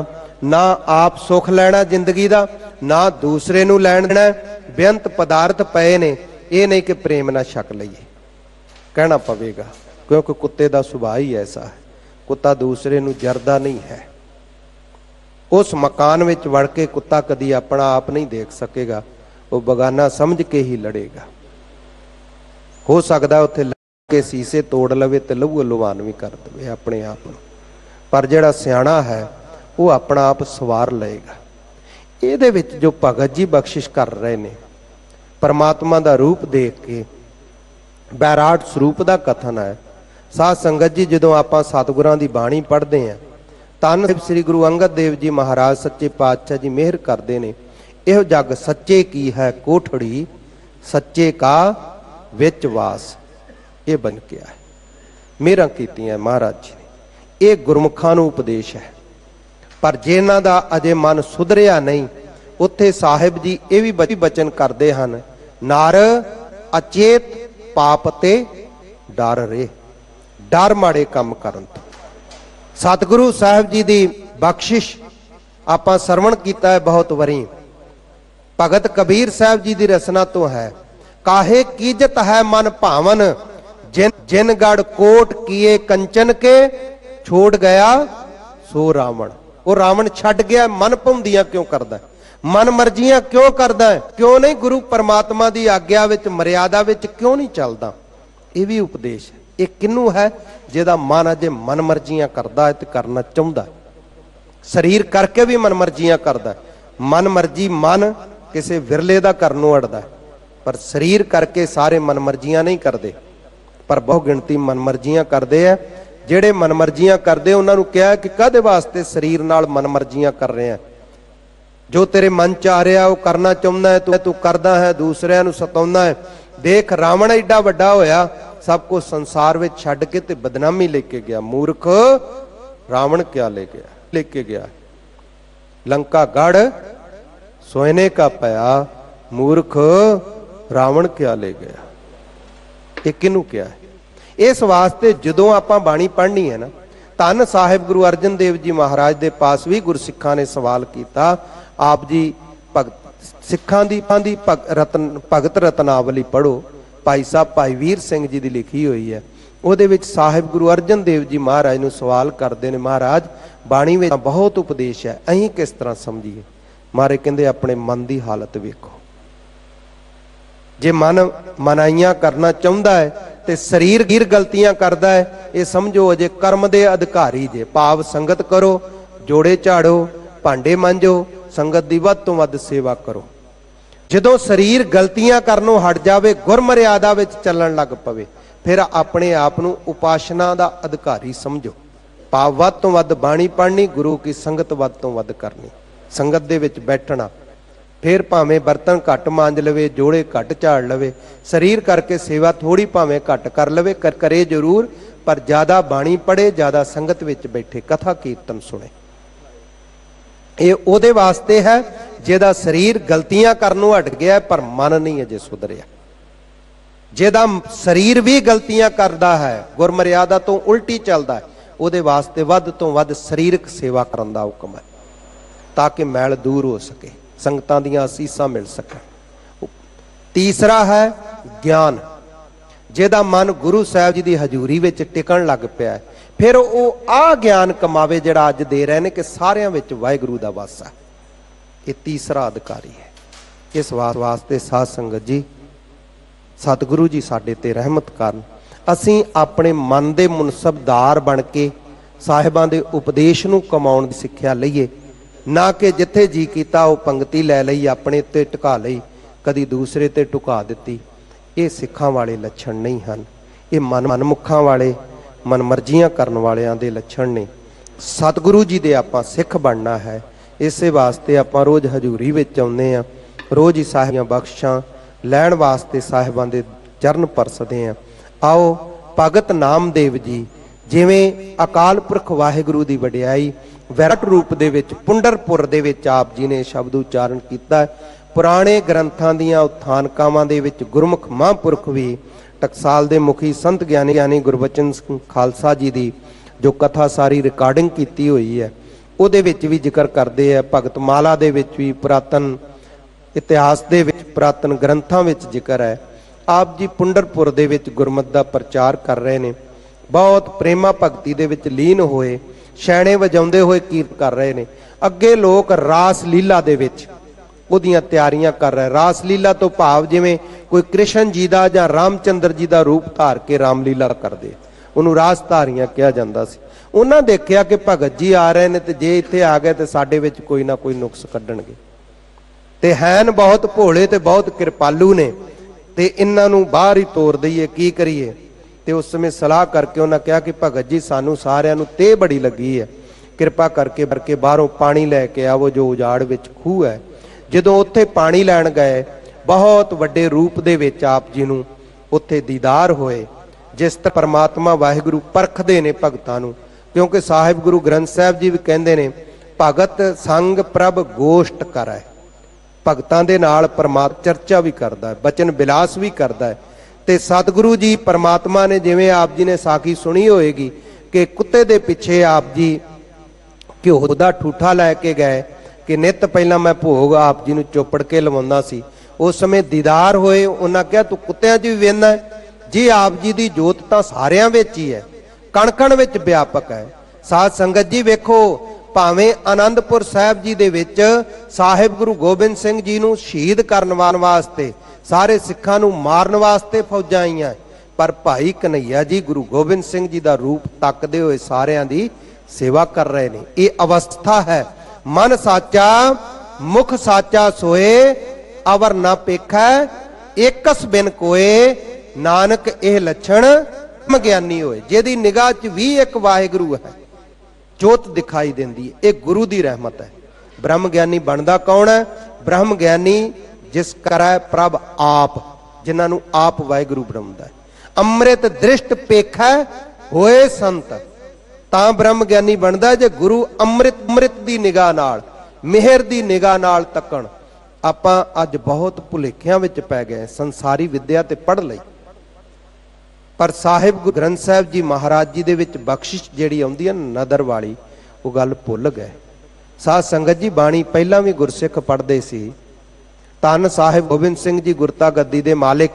[SPEAKER 2] ना आप सुख लेना जिंदगी का, ना दूसरे नूं लैण देना। बेअंत पदार्थ पए ने, ये नहीं कि प्रेम ना छक लईए, कहना पवेगा, क्योंकि कुत्ते का सुभाव ही ऐसा है। कुत्ता दूसरे नूं जरदा नहीं है। उस मकान में वड़ के कुत्ता कदी अपना आप नहीं देख सकेगा, वो बगाना समझ के ही लड़ेगा। हो सकता उत्थे के सीसे तोड़ लवे तो लहू लुहान भी कर दे अपने आप, पर जिहड़ा सियाणा है वो अपना आप सवार लेगा। ये जो भगत जी बख्शिश कर रहे ने, परमात्मा का रूप देख के बैराट स्वरूप का कथन है। साध संगत जी जदों आपां सतगुरां दी बाणी पढ़ते हैं, धन श्री गुरु अंगद देव जी महाराज सच्चे पातशाह जी मेहर करते हैं, यह जग सच्चे की है कोठड़ी, सच्चे का विच वास, ये बन के है। मेहरां कीतियां महाराज जी ने, यह गुरमुखां नूं उपदेश है। पर जिन्हां दा अजे मन सुधरिया नहीं, उत्थे साहिब जी ये भी बचन करते हैं नर अचेत पाप ते डर रे। डर माड़े काम करन तो। सतगुरु साहब जी दी बख्शिश आपां सरवण कीता है बहुत वरी। भगत कबीर साहब जी दी रचना तो है। काहे कीजत है मन भावन, जिन जिन गढ़ कोट किए कंचन के, छोड़ गया सो रावण। वो रावण छड़ गया, मन भाउंदियां क्यों करदा, मन मर्जियां क्यों करदा है, क्यों नहीं गुरु परमात्मा दी आग्या विच मर्यादा विच क्यों नहीं चलदा। ये भी उपदेश है। ये किनू है? जिहदा मन अजे मन मर्जियां करदा है ते करना चाहुंदा है। शरीर करके भी मन मर्जियां करदा है। मन मर्जी मन किसी विरले दा करनों अड़दा है, पर शरीर करके सारे मन मर्जियां नहीं करते, पर बहु गिणती मन मर्जियां करते हैं। ਜਿਹੜੇ मन मर्जियां करते उन्होंने कहा कि काहदे वास्ते शरीर नाल मन मर्जियां कर रहे हैं। जो तेरे मन च आ रहा वो करना चाहुंदा है, तू करदा है, दूसरिਆਂ ਨੂੰ सताउंदा है। देख रावण एडा वड्डा होया, सब कुछ संसार में छड्ड के ते बदनामी लेके गया। मूर्ख रावण क्या लेके गया लंका गढ़ सोने का पाया, मूर्ख रावण क्या ले गया। ये किनू क्या है? इस वास्ते जदों आपां बाणी पढ़नी है ना, धन साहिब गुरु अर्जन देव जी महाराज दे पास भी गुरसिखां ने सवाल किया। आप जी सिखां दी भगत रत्नावली पढ़ो, भाई साहब भाई वीर सिंह जी की लिखी हुई है। ਉਹਦੇ ਵਿੱਚ साहिब गुरु अर्जन देव जी महाराज ਨੂੰ सवाल करते हैं, महाराज बाणी में बहुत उपदेश है, अहीं किस तरह समझिए। महाराज कहते अपने मन की हालत वेखो। जे मन मनाइयां करना चाहुंदा है तो शरीर गिर गलतियां करता है, ये समझो अजे कर्म दे अधिकारी जे। भाव संगत करो, जोड़े झाड़ो, भांडे मांजो, संगत दी वध तों वध सेवा करो। जदों शरीर गलतियां करनों हट जावे, गुरमर्यादा विच चलण लग पवे, फिर अपने आप नूं उपासना दा अधिकारी समझो। भाव वध तों वध बाणी पढ़नी, गुरु की संगत वध तों वध करनी, संगत दे विच बैठना। फिर भावें बर्तन घट मांज लवे, जोड़े घट झाड़ लवे, शरीर करके सेवा थोड़ी भावें घट कर लवे, करे जरूर, पर ज्यादा बाणी पढ़े, ज्यादा संगत विच बैठे, कथा कीर्तन सुने। ये ओदे वास्ते है जिहदा शरीर गलतियां करनों हट गया पर मन नहीं अजे सुधरिया। जिहदा शरीर भी गलतियां करता है, गुरमर्यादा तो उल्टी चलता है, उहदे वास्ते वध तो वध शरीरक सेवा करन दा हुक्म है, ताकि मैल दूर हो सके, संगतां दीयां असीसां मिल सकन। तीसरा है ज्ञान। जिहदा मन गुरु साहब जी की हजूरी विच टिकण लग पिया है, फिर वो आ ज्ञान कमावे जिहड़ा अज दे रहे हैं कि सारियां विच वाहिगुरू दा वास है। ये तीसरा अधिकारी है। इस वास्ते साध संगत जी, सतगुरु जी साडे ते रहमत करन, असीं अपने मन दे मुनसबदार बन के साहिबां दे उपदेश नूं कमाउण दी सिੱਖਿਆ लईए, ना कि जिथे जी कीता वो पंक्ति लै लई, अपने ते टुका लई, कदी दूसरे ते टुका दित्ती। ये सिੱਖਾਂ वाले लक्षण नहीं हैं। ये मनमुखां वाले मन मर्जियां करन वालियां दे लक्षण ने। सतगुरु जी दे आपां सिੱਖ बनना है। इसे वास्ते आपां रोज़ हजूरी विच आउंदे आ, रोज़ ही साहिबां बख्शां लैण वास्ते साहिबां दे चरण परसदे आ। आओ भगत नामदेव जी जिवें अकाल पुरख वाहिगुरू दी वडियाई विराट रूप दे विच पुंडरपुर दे विच आप जी ने शब्द उच्चारण कीता। पुराने ग्रंथां दीयां उत्थानकावां दे विच गुरमुख महापुरख भी टकसाल दे मुखी संत ज्ञानी गुरबचन खालसा जी दी जो कथा सारी रिकॉर्डिंग की हुई है, ਉਹਦੇ ਵਿੱਚ भी जिक्र करते हैं। भगत माला दे विच भी पुरातन इतिहास दे विच पुरातन ग्रंथां विच जिक्र है। आप जी पुंडरपुर दे विच गुरमत दा प्रचार कर रहे ने, बहुत प्रेमा भगती दे विच लीन होए, छैणे वजाउंदे होए कीर्तन कर रहे ने। अगे लोग रास लीला दे विच उहदियां तैयारियां कर रहे। रास लीला तो भाव जिवें कोई कृष्ण जी दा जां रामचंद्र जी दा रूप धार के रामलीला करदे, उहनूं रास धारियां कहा जांदा सी। उन्हां देखिया कि भगत जी आ रहे ने, ते जे इत्थे आ गए तो साडे विच कोई ना कोई नुक्स कड्ढणगे, ते हैन बहुत भोले ते बहुत कृपालू ने, ते इन्हां नूं बाहर ही तोड़ दईए, की करिए। ते उस समय सलाह करके उन्हां कहा कि भगत जी सानू सारिआं नूं ते बड़ी लगी है, कृपा करके बाहरों पानी लैके आवो, जो उजाड़ विच खूह है। जदों उत्थे पानी लैण गए, बहुत वड्डे रूप दे विच आप जी नूं उत्थे दीदार होए। जिस तरह परमात्मा वाहिगुरू परखदे ने भगतां नूं, क्योंकि साहिब गुरु ग्रंथ साहिब जी भी कहते हैं, भगत संग प्रभ गोष्ट करै। ਭਗਤਾਂ ਦੇ ਨਾਲ ਪਰਮਾਤਮਾ ਚਰਚਾ ਵੀ ਕਰਦਾ ਹੈ, ਬਚਨ ਬਿਲਾਸ ਵੀ ਕਰਦਾ ਹੈ। ਤੇ ਸਤਿਗੁਰੂ ਜੀ ਪਰਮਾਤਮਾ ਨੇ, ਜਿਵੇਂ ਆਪ ਜੀ ਨੇ ਸਾਖੀ ਸੁਣੀ ਹੋਏਗੀ ਕਿ ਕੁੱਤੇ ਦੇ ਪਿੱਛੇ ਆਪ ਜੀ ਘਿਓ ਦਾ ਠੂਠਾ ਲੈ ਕੇ ਗਏ ਕਿ ਨਿੱਤ ਪਹਿਲਾਂ ਮੈਂ ਭੋਗ ਆਪ ਜੀ ਨੂੰ ਚੋਪੜ ਕੇ ਲਵਾਉਂਦਾ ਸੀ। ਉਸ ਸਮੇਂ ਦੀਦਾਰ ਹੋਏ, ਉਹਨਾਂ ਕਿਹਾ ਤੂੰ ਕੁੱਤਿਆਂ 'ਚ ਵੀ ਵੇਖਦਾ ਜੀ, ਆਪ ਜੀ ਦੀ ਜੋਤ ਤਾਂ ਸਾਰਿਆਂ ਵਿੱਚ ਹੀ ਹੈ, ਕਣ ਕਣ ਵਿੱਚ ਵਿਆਪਕ ਹੈ। ਸਾਧ ਸੰਗਤ ਜੀ ਵੇਖੋ, ਭਾਵੇਂ ਆਨੰਦਪੁਰ ਸਾਹਿਬ ਜੀ ਦੇ ਵਿੱਚ ਸਾਹਿਬ ਗੁਰੂ ਗੋਬਿੰਦ ਸਿੰਘ ਜੀ ਨੂੰ ਸ਼ਹੀਦ ਕਰਨ ਵਾਸਤੇ, ਸਾਰੇ ਸਿੱਖਾਂ ਨੂੰ ਮਾਰਨ ਵਾਸਤੇ ਫੌਜਾਂ ਆਈਆਂ, ਪਰ ਭਾਈ ਕਨਈਆ ਜੀ ਗੁਰੂ ਗੋਬਿੰਦ ਸਿੰਘ ਜੀ ਦਾ ਰੂਪ ਤੱਕਦੇ ਹੋਏ ਸਾਰਿਆਂ ਦੀ ਸੇਵਾ ਕਰ ਰਹੇ ਨੇ। ਇਹ ਅਵਸਥਾ ਹੈ। ਮਨ ਸਾਚਾ ਮੁਖ ਸਾਚਾ ਸੋਏ, ਅਵਰ ਨਾ ਪੇਖੈ ਏਕਸ ਬਿਨ ਕੋਏ, ਨਾਨਕ ਇਹ ਲੱਛਣ ਗਿਆਨੀ ਹੋਏ। ਜਿਹਦੀ ਨਿਗਾਹ 'ਚ ਵੀ ਇੱਕ ਵਾਹਿਗੁਰੂ ਹੈ, ਜੋਤ ਦਿਖਾਈ ਦਿੰਦੀ ਹੈ, ਇਹ ਗੁਰੂ ਦੀ ਰਹਿਮਤ ਹੈ। ਬ੍ਰਹਮ ਗਿਆਨੀ ਬਣਦਾ ਕੌਣ ਹੈ? ਬ੍ਰਹਮ ਗਿਆਨੀ ਜਿਸ ਕਰੈ ਪ੍ਰਭ ਆਪ, ਜਿਨ੍ਹਾਂ ਨੂੰ ਆਪ ਵਾਹਿਗੁਰੂ ਬਣਾਉਂਦਾ ਹੈ। ਅੰਮ੍ਰਿਤ ਦ੍ਰਿਸ਼ਟ ਪੇਖੈ ਹੋਏ ਸੰਤ, ਤਾਂ ਬ੍ਰਹਮ ਗਿਆਨੀ ਬਣਦਾ ਜੇ ਗੁਰੂ ਅੰਮ੍ਰਿਤ ਦੀ ਨਿਗਾਹ ਨਾਲ, ਮਿਹਰ ਦੀ ਨਿਗਾਹ ਨਾਲ ਤੱਕਣ। ਆਪਾਂ ਅੱਜ ਬਹੁਤ ਭੁਲੇਖਿਆਂ ਵਿੱਚ ਪੈ ਗਏ, ਸੰਸਾਰੀ ਵਿਦਿਆ ਤੇ ਪੜ੍ਹ ਲਈ, ਪਰ ਸਾਹਿਬ ਗੁਰੂ ਗ੍ਰੰਥ ਸਾਹਿਬ ਜੀ ਮਹਾਰਾਜ ਜੀ ਦੇ ਵਿੱਚ ਬਖਸ਼ਿਸ਼ ਜਿਹੜੀ ਆਉਂਦੀ ਹੈ ਨਦਰ ਵਾਲੀ, ਉਹ ਗੱਲ ਭੁੱਲ ਗਏ। ਸਾਧ ਸੰਗਤ ਜੀ ਬਾਣੀ ਪਹਿਲਾਂ ਵੀ ਗੁਰਸਿੱਖ ਪੜ੍ਹਦੇ ਸੀ। ਧੰਨ ਸਾਹਿਬ ਗੋਬਿੰਦ ਸਿੰਘ ਜੀ ਗੁਰਤਾ ਗੱਦੀ ਦੇ ਮਾਲਿਕ,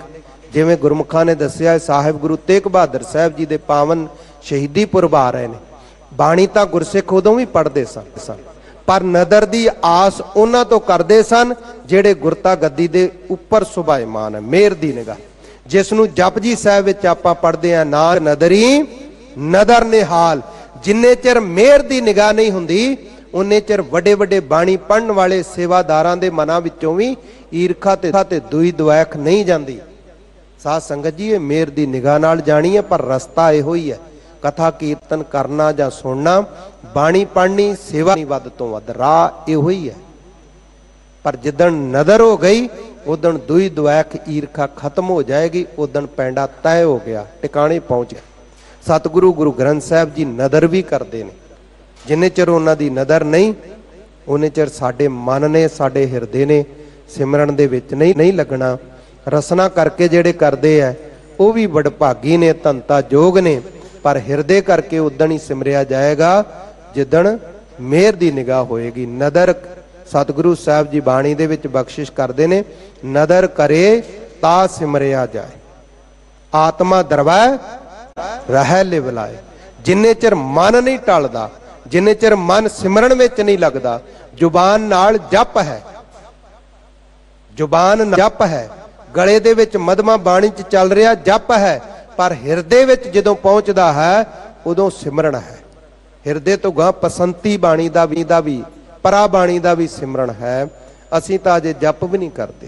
[SPEAKER 2] ਜਿਵੇਂ ਗੁਰਮੁਖਾਂ ਨੇ ਦੱਸਿਆ, ਸਾਹਿਬ ਗੁਰੂ ਤੇਗ ਬਹਾਦਰ ਸਾਹਿਬ ਜੀ ਦੇ ਪਾਵਨ ਸ਼ਹੀਦੀ ਪੁਰਬ ਆ ਰਹੇ ਨੇ। ਬਾਣੀ ਤਾਂ ਗੁਰਸਿੱਖ ਉਦੋਂ ਵੀ ਪੜ੍ਹਦੇ ਸਨ, ਪਰ ਨਦਰ ਦੀ ਆਸ ਉਹਨਾਂ ਤੋਂ ਕਰਦੇ ਸਨ ਜਿਹੜੇ ਗੁਰਤਾ ਗੱਦੀ ਦੇ ਉੱਪਰ ਸੁਭਾਇਮਾਨ ਹੈ, ਮਿਹਰ ਦੀ ਨਿਗਾਹ। ਜਿਸ ਨੂੰ ਜਪਜੀ ਸਾਹਿਬ ਵਿੱਚ ਆਪਾਂ ਪੜ੍ਹਦੇ ਆ, ਨਾਨਕ ਨਦਰੀ ਨਦਰ ਨਿਹਾਲ। ਜਿੰਨੇ ਚਿਰ ਮਿਹਰ ਦੀ ਨਿਗਾਹ ਨਹੀਂ ਹੁੰਦੀ, ਉਨੇ ਚਿਰ ਵੱਡੇ ਵੱਡੇ ਬਾਣੀ ਪੜ੍ਹਨ ਵਾਲੇ ਸੇਵਾਦਾਰਾਂ ਦੇ ਮਨਾਂ ਵਿੱਚੋਂ ਵੀ ਈਰਖਾ ਤੇ ਦੁਈ ਦੁਆਖ ਨਹੀਂ ਜਾਂਦੀ। ਸਾਧ ਸੰਗਤ ਜੀ, ਇਹ ਮਿਹਰ ਦੀ ਨਿਗਾਹ ਨਾਲ ਜਾਣੀ ਹੈ, ਪਰ ਰਸਤਾ ਇਹੋ ਹੀ ਹੈ। ਕਥਾ ਕੀਰਤਨ ਕਰਨਾ ਜਾਂ ਸੁਣਨਾ, ਬਾਣੀ ਪੜ੍ਹਨੀ, ਸੇਵਾ ਨਹੀਂ, ਵੱਧ ਤੋਂ ਵੱਧ ਰਾਹ ਇਹੋ ਹੀ ਹੈ। ਪਰ ਜਿੱਦਣ ਨਦਰ ਹੋ ਗਈ, ਉਦਣ ਦੁਈ ਦੁਆਖ ਈਰਖਾ ਖਤਮ ਹੋ ਜਾਏਗੀ, ਉਦਣ ਪੈਂਡਾ ਤੈਅ ਹੋ ਗਿਆ, ਟਿਕਾਣੇ ਪਹੁੰਚ ਗਿਆ। ਸਤਿਗੁਰੂ ਗੁਰੂ ਗ੍ਰੰਥ ਸਾਹਿਬ ਜੀ ਨਦਰ ਵੀ ਕਰਦੇ ਨੇ। ਜਿੰਨੇ ਚਿਰ ਉਹਨਾਂ ਦੀ ਨਦਰ ਨਹੀਂ, ਉਹਨੇ ਚਿਰ ਸਾਡੇ ਮਨ ਨੇ, ਸਾਡੇ ਹਿਰਦੇ ਨੇ ਸਿਮਰਨ ਦੇ ਵਿੱਚ ਨਹੀਂ ਲੱਗਣਾ। ਰਸਨਾ ਕਰਕੇ ਜਿਹੜੇ ਕਰਦੇ ਆ ਉਹ ਵੀ ਵਡਭਾਗੀ ਨੇ, ਧੰਤਾ ਜੋਗ ਨੇ, ਪਰ ਹਿਰਦੇ ਕਰਕੇ ਉਦਣ ਹੀ ਸਿਮਰਿਆ ਜਾਏਗਾ ਜਿੱਦਣ ਮਿਹਰ ਦੀ ਨਿਗਾਹ ਹੋਏਗੀ। ਨਦਰ ਸਤਿਗੁਰੂ ਸਾਹਿਬ ਜੀ ਬਾਣੀ ਦੇ ਵਿੱਚ ਬਖਸ਼ਿਸ਼ ਕਰਦੇ ਨੇ, ਨਦਰ ਕਰੇ ਤਾਂ ਸਿਮਰਿਆ ਜਾਏ, ਆਤਮਾ ਦਰਵੈ ਰਹਿ ਲਿਵਲਾਏ। ਜਿੰਨੇ ਚਿਰ ਮਨ ਨਹੀਂ ਟਲਦਾ, ਜਿੰਨੇ ਚਿਰ ਮਨ ਸਿਮਰਨ ਵਿੱਚ ਨਹੀਂ ਲੱਗਦਾ, ਜ਼ੁਬਾਨ ਨਾਲ ਜਪ ਹੈ, ਜ਼ੁਬਾਨ ਜਪ ਹੈ, ਗਲੇ ਦੇ ਵਿੱਚ ਮਧਮਾ ਬਾਣੀ 'ਚ ਚੱਲ ਰਿਹਾ ਜਪ ਹੈ, ਪਰ ਹਿਰਦੇ ਵਿੱਚ ਜਦੋਂ ਪਹੁੰਚਦਾ ਹੈ ਉਦੋਂ ਸਿਮਰਨ ਹੈ। ਹਿਰਦੇ ਤੋਂ ਗਾਂ ਪਸੰਤੀ ਬਾਣੀ ਦਾ ਵੀ ਪਰਾ ਬਾਣੀ ਦਾ ਵੀ ਸਿਮਰਨ ਹੈ। ਅਸੀਂ ਤਾਂ ਅਜੇ ਜਪ ਵੀ ਨਹੀਂ ਕਰਦੇ।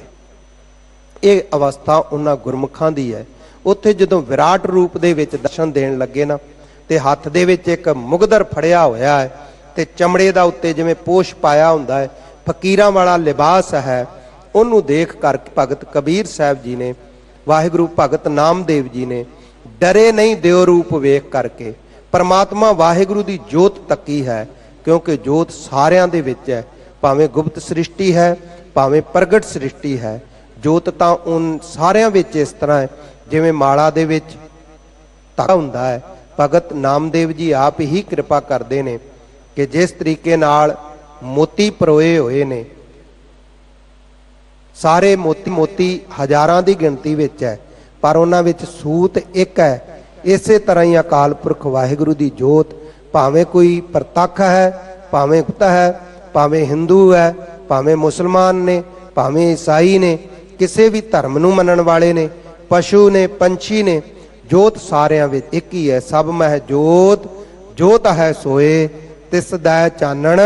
[SPEAKER 2] ਇਹ ਅਵਸਥਾ ਉਹਨਾਂ ਗੁਰਮੁਖਾਂ ਦੀ ਹੈ। ਉੱਥੇ ਜਦੋਂ ਵਿਰਾਟ ਰੂਪ ਦੇ ਵਿੱਚ ਦਰਸ਼ਨ ਦੇਣ ਲੱਗੇ ਨਾ, ਤੇ ਹੱਥ ਦੇ ਵਿੱਚ ਇੱਕ ਮੁਗਦਰ ਫੜਿਆ ਹੋਇਆ ਹੈ, ਤੇ ਚਮੜੇ ਦਾ ਉੱਤੇ ਜਿਵੇਂ ਪੋਸ਼ ਪਾਇਆ ਹੁੰਦਾ ਹੈ, ਫਕੀਰਾਂ ਵਾਲਾ ਲਿਬਾਸ ਹੈ। ਉਹਨੂੰ ਦੇਖ ਕਰਕੇ ਭਗਤ ਕਬੀਰ ਸਾਹਿਬ ਜੀ ਨੇ, ਵਾਹਿਗੁਰੂ ਭਗਤ ਨਾਮਦੇਵ ਜੀ ਨੇ, ਡਰੇ ਨਹੀਂ ਦਿਓ ਰੂਪ ਵੇਖ ਕਰਕੇ ਪਰਮਾਤਮਾ ਵਾਹਿਗੁਰੂ ਦੀ ਜੋਤ ਤੱਕੀ ਹੈ। ਕਿਉਂਕਿ ਜੋਤ ਸਾਰਿਆਂ ਦੇ ਵਿੱਚ ਹੈ, ਭਾਵੇਂ ਗੁਪਤ ਸ੍ਰਿਸ਼ਟੀ ਹੈ, ਭਾਵੇਂ ਪ੍ਰਗਟ ਸ੍ਰਿਸ਼ਟੀ ਹੈ। ਜੋਤ ਤਾਂ ਉਨ ਸਾਰਿਆਂ ਵਿੱਚ ਇਸ ਤਰ੍ਹਾਂ ਹੈ ਜਿਵੇਂ ਮਾਲਾ ਦੇ ਵਿੱਚ ਧਾਗਾ ਹੁੰਦਾ ਹੈ। ਭਗਤ ਨਾਮਦੇਵ ਜੀ ਆਪ ਹੀ ਕਿਰਪਾ ਕਰਦੇ ਨੇ ਕਿ ਜਿਸ ਤਰੀਕੇ ਨਾਲ ਮੋਤੀ ਪਰੋਏ ਹੋਏ ਨੇ, ਸਾਰੇ ਮੋਤੀ ਹਜ਼ਾਰਾਂ ਦੀ ਗਿਣਤੀ ਵਿੱਚ ਹੈ, ਪਰ ਉਹਨਾਂ ਵਿੱਚ ਸੂਤ ਇੱਕ ਹੈ। ਇਸੇ ਤਰ੍ਹਾਂ ਹੀ ਅਕਾਲ ਪੁਰਖ ਵਾਹਿਗੁਰੂ ਦੀ ਜੋਤ, ਭਾਵੇਂ ਕੋਈ ਪ੍ਰਤੱਖ ਹੈ, ਭਾਵੇਂ ਗੁਪਤ ਹੈ, ਭਾਵੇਂ ਹਿੰਦੂ ਹੈ, ਭਾਵੇਂ ਮੁਸਲਮਾਨ ਨੇ, ਭਾਵੇਂ ਈਸਾਈ ਨੇ, ਕਿਸੇ ਵੀ ਧਰਮ ਨੂੰ ਮੰਨਣ ਵਾਲੇ ਨੇ, ਪਸ਼ੂ ਨੇ, ਪੰਛੀ ਨੇ, ਜੋਤ ਸਾਰਿਆਂ ਵਿੱਚ ਇੱਕ ਹੀ ਹੈ। ਸਭ ਮਹਿ ਜੋਤ ਜੋਤ ਹੈ ਸੋਏ, ਤਿਸ ਦਾ ਚਾਨਣ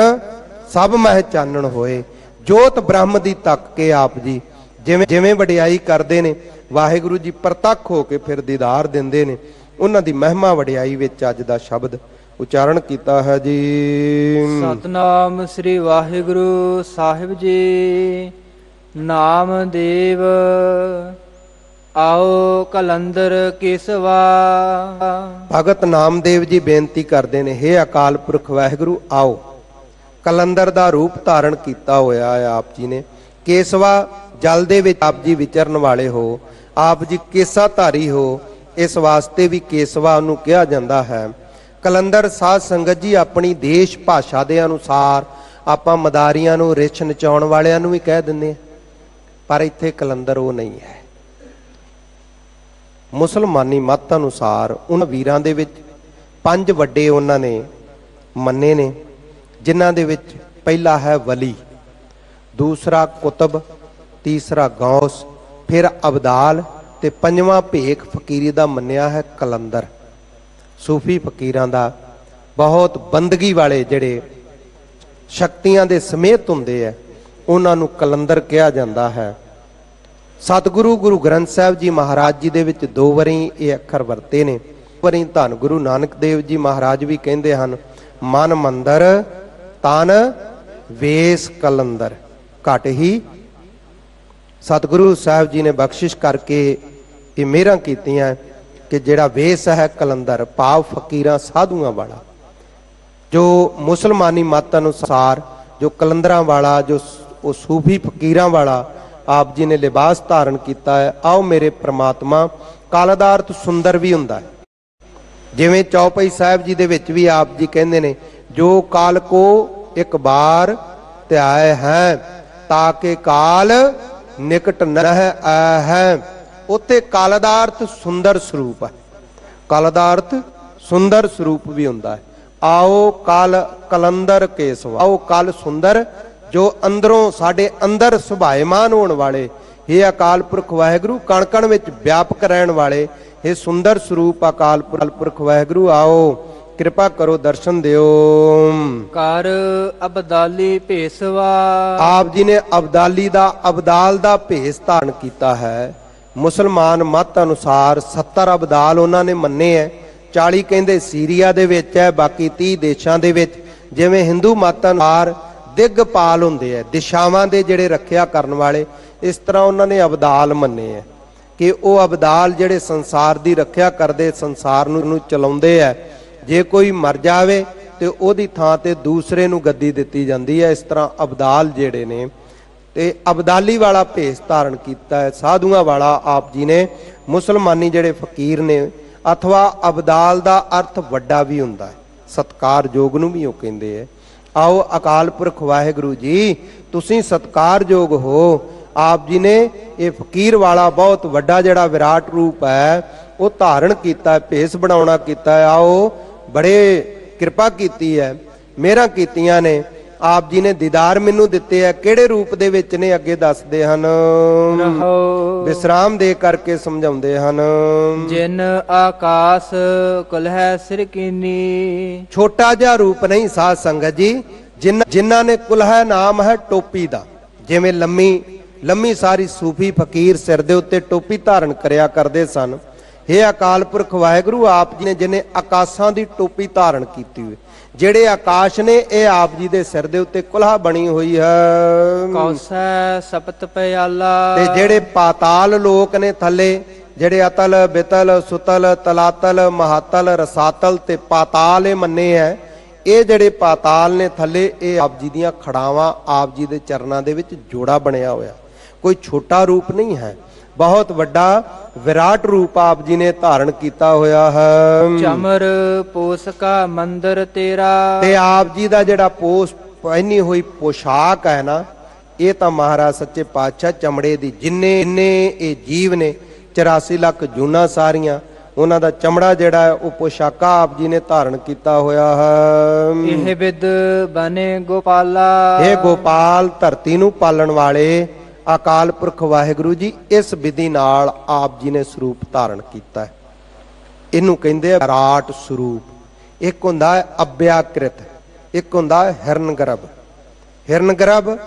[SPEAKER 2] ਸਭ ਮਹਿ ਚਾਨਣ ਹੋਏ। ਜੋਤ ਬ੍ਰਹਮ ਦੀ ਤੱਕ ਕੇ ਆਪ ਜੀ ਜਿਵੇਂ ਵਡਿਆਈ ਕਰਦੇ ਨੇ, ਵਾਹਿਗੁਰੂ ਜੀ ਪ੍ਰਤੱਖ ਹੋ ਕੇ ਫਿਰ ਦੀਦਾਰ ਦਿੰਦੇ ਨੇ। ਉਹਨਾਂ ਦੀ ਮਹਿਮਾ ਵਡਿਆਈ ਵਿੱਚ ਅੱਜ ਦਾ ਸ਼ਬਦ ਉਚਾਰਨ ਕੀਤਾ ਹੈ ਜੀ।
[SPEAKER 3] ਸਤਨਾਮ ਸ੍ਰੀ ਵਾਹਿਗੁਰੂ ਸਾਹਿਬ ਜੀ। ਨਾਮਦੇਵ ਆਓ ਕਲੰਦਰ ਕੇਸਵਾ।
[SPEAKER 2] ਭਗਤ ਨਾਮਦੇਵ ਜੀ ਬੇਨਤੀ ਕਰਦੇ ਨੇ, ਹੇ ਅਕਾਲ ਪੁਰਖ ਵਾਹਿਗੁਰੂ ਆਓ। ਕਲੰਦਰ ਦਾ ਰੂਪ ਧਾਰਨ ਕੀਤਾ ਹੋਇਆ ਹੈ ਆਪ ਜੀ ਨੇ। ਕੇਸਵਾ ਜਲ ਦੇ ਵਿੱਚ ਆਪ ਜੀ ਵਿਚਰਨ ਵਾਲੇ ਹੋ, ਆਪ ਜੀ ਕੇਸਾ ਧਾਰੀ ਹੋ, ਇਸ ਵਾਸਤੇ ਵੀ ਕੇਸਵਾ ਉਹਨੂੰ ਕਿਹਾ ਜਾਂਦਾ ਹੈ। ਕਲੰਦਰ ਸਾਧ ਸੰਗਤ ਜੀ ਆਪਣੀ ਦੇਸ਼ ਭਾਸ਼ਾ ਦੇ ਅਨੁਸਾਰ ਆਪਾਂ ਮਦਾਰੀਆਂ ਨੂੰ, ਰਿਛ ਨਚਾਉਣ ਵਾਲਿਆਂ ਨੂੰ ਵੀ ਕਹਿ ਦਿੰਦੇ ਹਾਂ, ਪਰ ਇੱਥੇ ਕਲੰਦਰ ਉਹ ਨਹੀਂ ਹੈ। ਮੁਸਲਮਾਨੀ ਮੱਤ ਅਨੁਸਾਰ ਉਹਨਾਂ ਵੀਰਾਂ ਦੇ ਵਿੱਚ 5 ਵੱਡੇ ਉਹਨਾਂ ਨੇ ਮੰਨੇ ਨੇ, ਜਿਨ੍ਹਾਂ ਦੇ ਵਿੱਚ ਪਹਿਲਾ ਹੈ ਵਲੀ, ਦੂਸਰਾ ਕੁਤਬ, ਤੀਸਰਾ ਗੌਸ, ਫਿਰ ਅਬਦਾਲ, ਤੇ ਪੰਜਵਾਂ ਭੇਖ ਫਕੀਰੀ ਦਾ ਮੰਨਿਆ ਹੈ ਕਲੰਦਰ। ਸੂਫੀ ਫਕੀਰਾਂ ਦਾ ਬਹੁਤ ਬੰਦਗੀ ਵਾਲੇ ਜਿਹੜੇ ਸ਼ਕਤੀਆਂ ਦੇ ਸਮੇਤ ਹੁੰਦੇ ਆ, ਉਹਨਾਂ ਨੂੰ ਕਲੰਦਰ ਕਿਹਾ ਜਾਂਦਾ ਹੈ। ਸਤਿਗੁਰੂ ਗੁਰੂ ਗ੍ਰੰਥ ਸਾਹਿਬ ਜੀ ਮਹਾਰਾਜ ਜੀ ਦੇ ਵਿੱਚ 2 ਵਾਰੀ ਇਹ ਅੱਖਰ ਵਰਤੇ ਨੇ। ਵਾਰੀ ਧੰਨ ਗੁਰੂ ਨਾਨਕ ਦੇਵ ਜੀ ਮਹਾਰਾਜ ਵੀ ਕਹਿੰਦੇ ਹਨ, ਮਨ ਮੰਦਰ ਤਨ ਵੇਸ ਕਲੰਦਰ। ਘੱਟ ਹੀ ਸਤਿਗੁਰੂ ਸਾਹਿਬ ਜੀ ਨੇ ਬਖਸ਼ਿਸ਼ ਕਰਕੇ ਇਹ ਮਿਹਰਾਂ ਕੀਤੀਆਂ ਕਿ ਜਿਹੜਾ ਵੇਸ ਹੈ ਕਲੰਦਰ, ਭਾਵ ਫਕੀਰਾਂ ਸਾਧੂਆਂ ਵਾਲਾ, ਜੋ ਮੁਸਲਮਾਨੀ ਮੱਤ ਅਨੁਸਾਰ ਜੋ ਕਲੰਦਰਾਂ ਵਾਲਾ, ਜੋ ਉਹ ਸੂਫੀ ਫਕੀਰਾਂ ਵਾਲਾ ਆਪ ਜੀ ਨੇ ਲਿਬਾਸ ਧਾਰਨ ਕੀਤਾ ਹੈ। ਆਓ ਮੇਰੇ ਪ੍ਰਮਾਤਮਾ, ਕਾਲ ਦਾ ਅਰਥ ਸੁੰਦਰ ਵੀ ਹੁੰਦਾ ਹੈ। ਜਿਵੇਂ ਚੌਪਈ ਸਾਹਿਬ ਜੀ ਦੇ ਵਿੱਚ ਵੀ ਆਪ ਜੀ ਕਹਿੰਦੇ ਨੇ, ਜੋ ਕਾਲ ਕੋ ਇੱਕ ਬਾਰ ਧਿਆਏ ਹੈ ਤਾਕੇ ਕਾਲ ਨਿਕਟ ਨਹਿ ਆ ਹੈ। ਉੱਥੇ ਕਾਲ ਦਾ ਅਰਥ ਸੁੰਦਰ ਸਰੂਪ ਹੈ, ਕਾਲ ਦਾ ਅਰਥ ਸੁੰਦਰ ਸਰੂਪ ਵੀ ਹੁੰਦਾ ਹੈ। ਆਓ ਕਾਲ ਕਲੰਦਰ ਕੇਸਵਾ, ਆਓ ਕਾਲ ਸੁੰਦਰ, ਜੋ ਅੰਦਰੋਂ ਸਾਡੇ ਅੰਦਰ ਸੁਭਾਏਮਾਨ ਹੋਣ ਵਾਲੇ, ਇਹ ਅਕਾਲ ਪੁਰਖ ਵਾਹਿਗੁਰੂ, ਕਣ ਕਣ ਵਿੱਚ ਵਿਆਪਕ ਰਹਿਣ ਵਾਲੇ, ਇਹ ਸੁੰਦਰ ਸਰੂਪ ਅਕਾਲ ਪੁਰਖ ਵਾਹਿਗੁਰੂ, ਆਓ ਕਿਰਪਾ ਕਰੋ, ਦਰਸ਼ਨ ਦਿਓ।
[SPEAKER 3] ਕਰ ਅਬਦਾਲੀ ਭੇਸਵਾ,
[SPEAKER 2] ਆਪ ਜੀ ਨੇ ਅਬਦਾਲੀ ਦਾ, ਅਬਦਾਲ ਦਾ ਭੇਸ ਧਾਰਨ ਕੀਤਾ ਹੈ। ਮੁਸਲਮਾਨ ਮੱਤ ਅਨੁਸਾਰ 70 ਅਬਦਾਲ ਉਹਨਾਂ ਨੇ ਮੰਨੇ ਹੈ। 40 ਕਹਿੰਦੇ ਸੀਰੀਆ ਦੇ ਵਿੱਚ ਹੈ, ਬਾਕੀ 30 ਦੇਸ਼ਾਂ ਦੇ ਵਿੱਚ। ਜਿਵੇਂ ਹਿੰਦੂ ਮੱਤ ਅਨੁਸਾਰ ਦਿਗਪਾਲ ਹੁੰਦੇ ਹੈ, ਦਿਸ਼ਾਵਾਂ ਦੇ ਜਿਹੜੇ ਰੱਖਿਆ ਕਰਨ ਵਾਲੇ, ਇਸ ਤਰ੍ਹਾਂ ਉਹਨਾਂ ਨੇ ਅਬਦਾਲ ਮੰਨੇ ਹੈ ਕਿ ਉਹ ਅਬਦਾਲ ਜਿਹੜੇ ਸੰਸਾਰ ਦੀ ਰੱਖਿਆ ਕਰਦੇ, ਸੰਸਾਰ ਨੂੰ ਚਲਾਉਂਦੇ ਹੈ। ਜੇ ਕੋਈ ਮਰ ਜਾਵੇ ਤੇ ਉਹਦੀ ਥਾਂ ਤੇ ਦੂਸਰੇ ਨੂੰ ਗੱਦੀ ਦਿੱਤੀ ਜਾਂਦੀ ਹੈ। ਇਸ ਤਰ੍ਹਾਂ ਅਬਦਾਲ ਜਿਹੜੇ ਨੇ, ਤੇ ਅਬਦਾਲੀ ਵਾਲਾ ਭੇਸ ਧਾਰਨ ਕੀਤਾ ਹੈ, ਸਾਧੂਆਂ ਵਾਲਾ ਆਪ ਜੀ ਨੇ। ਮੁਸਲਮਾਨੀ ਜਿਹੜੇ ਫਕੀਰ ਨੇ, ਅਥਵਾ ਅਬਦਾਲ ਦਾ ਅਰਥ ਵੱਡਾ ਵੀ ਹੁੰਦਾ ਹੈ, ਸਤਿਕਾਰਯੋਗ ਨੂੰ ਵੀ ਉਹ ਕਹਿੰਦੇ ਹੈ। ਆਓ ਅਕਾਲ ਪੁਰਖ ਵਾਹਿਗੁਰੂ ਜੀ, ਤੁਸੀਂ ਸਤਿਕਾਰਯੋਗ ਹੋ। ਆਪ ਜੀ ਨੇ ਇਹ ਫਕੀਰ ਵਾਲਾ ਬਹੁਤ ਵੱਡਾ ਜਿਹੜਾ ਵਿਰਾਟ ਰੂਪ ਹੈ ਉਹ ਧਾਰਨ ਕੀਤਾ ਹੈ, ਭੇਸ ਬਣਾਉਣਾ ਕੀਤਾ ਹੈ। ਆਓ, ਬੜੇ ਕਿਰਪਾ ਕੀਤੀ ਹੈ, ਮਿਹਰਾਂ ਕੀਤੀਆਂ ਨੇ। ਆਪ ਜੀ ਨੇ ਦੀਦਾਰ ਮੈਨੂੰ ਦਿੱਤੇ ਹੈ। ਕਿਹੜੇ ਰੂਪ ਦੇ ਵਿੱਚ ਨੇ, ਅੱਗੇ ਦੱਸਦੇ ਹਨ, ਵਿਸਰਾਮ ਦੇ ਕਰਕੇ ਸਮਝਾਉਂਦੇ ਹਨ।
[SPEAKER 3] ਜਿਨ ਆਕਾਸ ਕੁਲਹਿ ਸਿਰ ਕੀਨੀ,
[SPEAKER 2] ਛੋਟਾ ਜਿਹਾ ਰੂਪ ਨਹੀਂ ਸਾਧ ਸੰਗਤ ਜੀ, ਜਿਨ੍ਹਾਂ ਨੇ ਕੁਲਹਿ ਨਾਮ ਹੈ ਟੋਪੀ ਦਾ। ਜਿਵੇਂ ਲੰਮੀ ਸਾਰੀ ਸੂਫੀ ਫਕੀਰ ਸਿਰ ਦੇ ਉੱਤੇ ਟੋਪੀ ਧਾਰਨ ਕਰਿਆ ਕਰਦੇ ਸਨ। ਇਹ ਅਕਾਲ ਪੁਰਖ ਵਾਹਿਗੁਰੂ, ਆਪ ਜੀ ਨੇ ਜਿਹਨੇ ਆਕਾਸ਼ਾਂ ਦੀ ਟੋਪੀ ਧਾਰਨ ਕੀਤੀ ਹੋਈ, ਜਿਹੜੇ ਆਕਾਸ਼ ਨੇ, ਇਹ ਆਪ ਜੀ ਦੇ ਸਿਰ ਦੇ ਉੱਤੇ ਕੁਲਹਾ ਬਣੀ ਹੋਈ ਹੈ।
[SPEAKER 3] ਕੌਸੈ ਸਪਤ ਪਿਆਲਾ,
[SPEAKER 2] ਤੇ ਜਿਹੜੇ ਪਾਤਾਲ ਲੋਕ ਨੇ ਥੱਲੇ, ਜਿਹੜੇ ਅਤਲ, ਬਿਤਲ, ਸੁਤਲ, ਤਲਾਤਲ, ਮਹਾਤਲ, ਰਸਾਤਲ ਤੇ ਪਾਤਾਲ ਇਹ ਮੰਨੇ ਹੈ। ਇਹ ਜਿਹੜੇ ਪਾਤਾਲ ਨੇ ਥੱਲੇ, ਇਹ ਆਪ ਜੀ ਦੀਆਂ ਖੜਾਵਾਂ, ਆਪ ਜੀ ਦੇ ਚਰਨਾਂ ਦੇ ਵਿੱਚ ਜੋੜਾ ਬਣਿਆ ਹੋਇਆ। ਕੋਈ ਛੋਟਾ ਰੂਪ ਨਹੀਂ ਹੈ, ਬਹੁਤ ਵੱਡਾ ਵਿਰਾਟ ਰੂਪ ਆਪ ਜੀ ਨੇ ਧਾਰਨ ਕੀਤਾ ਹੋਇਆ ਹੈ।
[SPEAKER 3] ਚਮਰ ਪੋਸਕਾ ਮੰਦਰ ਤੇਰਾ,
[SPEAKER 2] ਤੇ ਆਪ ਜੀ ਦਾ ਜਿਹੜਾ ਪਹਿਨੀ ਹੋਈ ਪੋਸ਼ਾਕ ਹੈ ਨਾ, ਇਹ ਤਾਂ ਮਹਾਰਾਜ ਸੱਚੇ ਪਾਤਸ਼ਾਹ ਚਮੜੇ ਦੀ, ਜਿੰਨੇ ਇਹ ਜੀਵ ਨੇ 84 ਲੱਖ ਜੂਨਾਂ ਸਾਰੀਆਂ, ਉਹਨਾਂ ਦਾ ਚਮੜਾ ਜਿਹੜਾ ਹੈ ਉਹ ਪੋਸ਼ਾਕਾ ਆਪ ਜੀ ਨੇ ਧਾਰਨ ਕੀਤਾ ਹੋਇਆ ਹੈ।
[SPEAKER 3] ਇਹ ਵਿਦ ਬਨੇ ਗੋਪਾਲਾ,
[SPEAKER 2] ਇਹ ਗੋਪਾਲ, ਧਰਤੀ ਨੂੰ ਪਾਲਣ ਵਾਲੇ ਅਕਾਲ ਪੁਰਖ ਵਾਹਿਗੁਰੂ ਜੀ, ਇਸ ਵਿਧੀ ਨਾਲ ਆਪ ਜੀ ਨੇ ਸਰੂਪ ਧਾਰਨ ਕੀਤਾ ਹੈ। ਇਹਨੂੰ ਕਹਿੰਦੇ ਆ ਵਿਰਾਟ ਸਰੂਪ। ਇੱਕ ਹੁੰਦਾ ਹੈ ਅਭਿਆਕ੍ਰਿਤ, ਇੱਕ ਹੁੰਦਾ ਹੈ ਹਿਰਨ ਗਰਭ। ਹਿਰਨ ਗਰਭ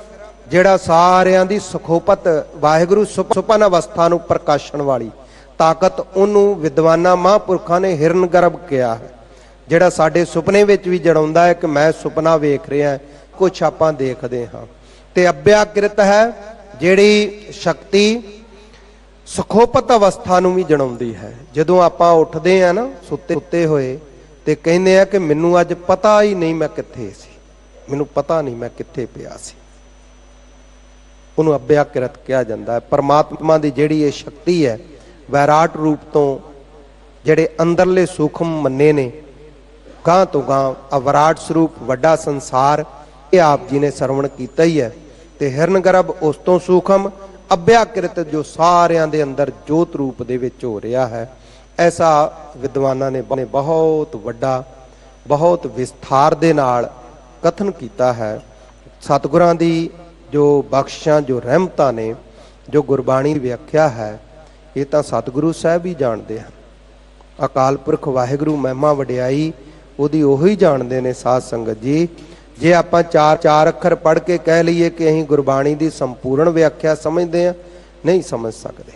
[SPEAKER 2] ਜਿਹੜਾ ਸਾਰਿਆਂ ਦੀ ਸੁਖੋਪਤ ਵਾਹਿਗੁਰੂ ਸੁਪਨ ਅਵਸਥਾ ਨੂੰ ਪ੍ਰਕਾਸ਼ਣ ਵਾਲੀ ਤਾਕਤ, ਉਹਨੂੰ ਵਿਦਵਾਨਾਂ ਮਹਾਂਪੁਰਖਾਂ ਨੇ ਹਿਰਨ ਗਰਭ ਕਿਹਾ ਹੈ। ਜਿਹੜਾ ਸਾਡੇ ਸੁਪਨੇ ਵਿੱਚ ਵੀ ਜੜਾਉਂਦਾ ਹੈ ਕਿ ਮੈਂ ਸੁਪਨਾ ਵੇਖ ਰਿਹਾ, ਕੁਛ ਆਪਾਂ ਦੇਖਦੇ ਹਾਂ। ਤੇ ਅਭਿਆਕ੍ਰਿਤ ਹੈ ਜਿਹੜੀ ਸ਼ਕਤੀ ਸੁਖੋਪਤ ਅਵਸਥਾ ਨੂੰ ਵੀ ਜਣਾਉਂਦੀ ਹੈ। ਜਦੋਂ ਆਪਾਂ ਉੱਠਦੇ ਆ ਨਾ ਸੁੱਤੇ ਹੋਏ, ਤੇ ਕਹਿੰਦੇ ਆ ਕਿ ਮੈਨੂੰ ਅੱਜ ਪਤਾ ਹੀ ਨਹੀਂ ਮੈਂ ਕਿੱਥੇ ਸੀ, ਮੈਨੂੰ ਪਤਾ ਨਹੀਂ ਮੈਂ ਕਿੱਥੇ ਪਿਆ ਸੀ। ਉਹਨੂੰ ਅਭਿਆਕ੍ਰਿਤ ਕਿਹਾ ਜਾਂਦਾ ਹੈ। ਪਰਮਾਤਮਾ ਦੀ ਜਿਹੜੀ ਇਹ ਸ਼ਕਤੀ ਹੈ, ਵੈਰਾਟ ਰੂਪ ਤੋਂ ਜਿਹੜੇ ਅੰਦਰਲੇ ਸੂਖਮ ਮੰਨੇ ਨੇ, ਗਾਂ ਤੋਂ ਗਾਂ ਅਵਿਰਾਟ ਸਰੂਪ ਵੱਡਾ ਸੰਸਾਰ, ਇਹ ਆਪ ਜੀ ਨੇ ਸਰਵਣ ਕੀਤਾ ਹੀ ਹੈ। ਤੇ ਹਿਰਨ ਗਰਭ ਉਸ ਤੋਂ ਸੂਖਮ ਅਭਿਆਕ੍ਰਿਤ ਜੋ ਸਾਰਿਆਂ ਦੇ ਅੰਦਰ ਜੋਤ ਰੂਪ ਦੇ ਵਿੱਚ ਹੋ ਰਿਹਾ ਹੈ, ਐਸਾ ਵਿਦਵਾਨਾਂ ਨੇ ਬਹੁਤ ਵੱਡਾ, ਬਹੁਤ ਵਿਸਥਾਰ ਦੇ ਨਾਲ ਕਥਨ ਕੀਤਾ ਹੈ। ਸਤਿਗੁਰਾਂ ਦੀ ਜੋ ਬਖਸ਼ਾਂ, ਜੋ ਰਹਿਮਤਾਂ ਨੇ, ਜੋ ਗੁਰਬਾਣੀ ਵਿਆਖਿਆ ਹੈ, ਇਹ ਤਾਂ ਸਤਿਗੁਰੂ ਸਾਹਿਬ ਹੀ ਜਾਣਦੇ ਹਨ। ਅਕਾਲ ਪੁਰਖ ਵਾਹਿਗੁਰੂ ਮਹਿਮਾ ਵਡਿਆਈ ਉਹਦੀ ਉਹੀ ਜਾਣਦੇ ਨੇ। ਸਾਧ ਸੰਗਤ ਜੀ, ਜੇ ਆਪਾਂ ਚਾਰ ਅੱਖਰ ਪੜ੍ਹ ਕੇ ਕਹਿ ਲਈਏ ਕਿ ਅਸੀਂ ਗੁਰਬਾਣੀ ਦੀ ਸੰਪੂਰਨ ਵਿਆਖਿਆ ਸਮਝਦੇ ਹਾਂ, ਨਹੀਂ ਸਮਝ ਸਕਦੇ।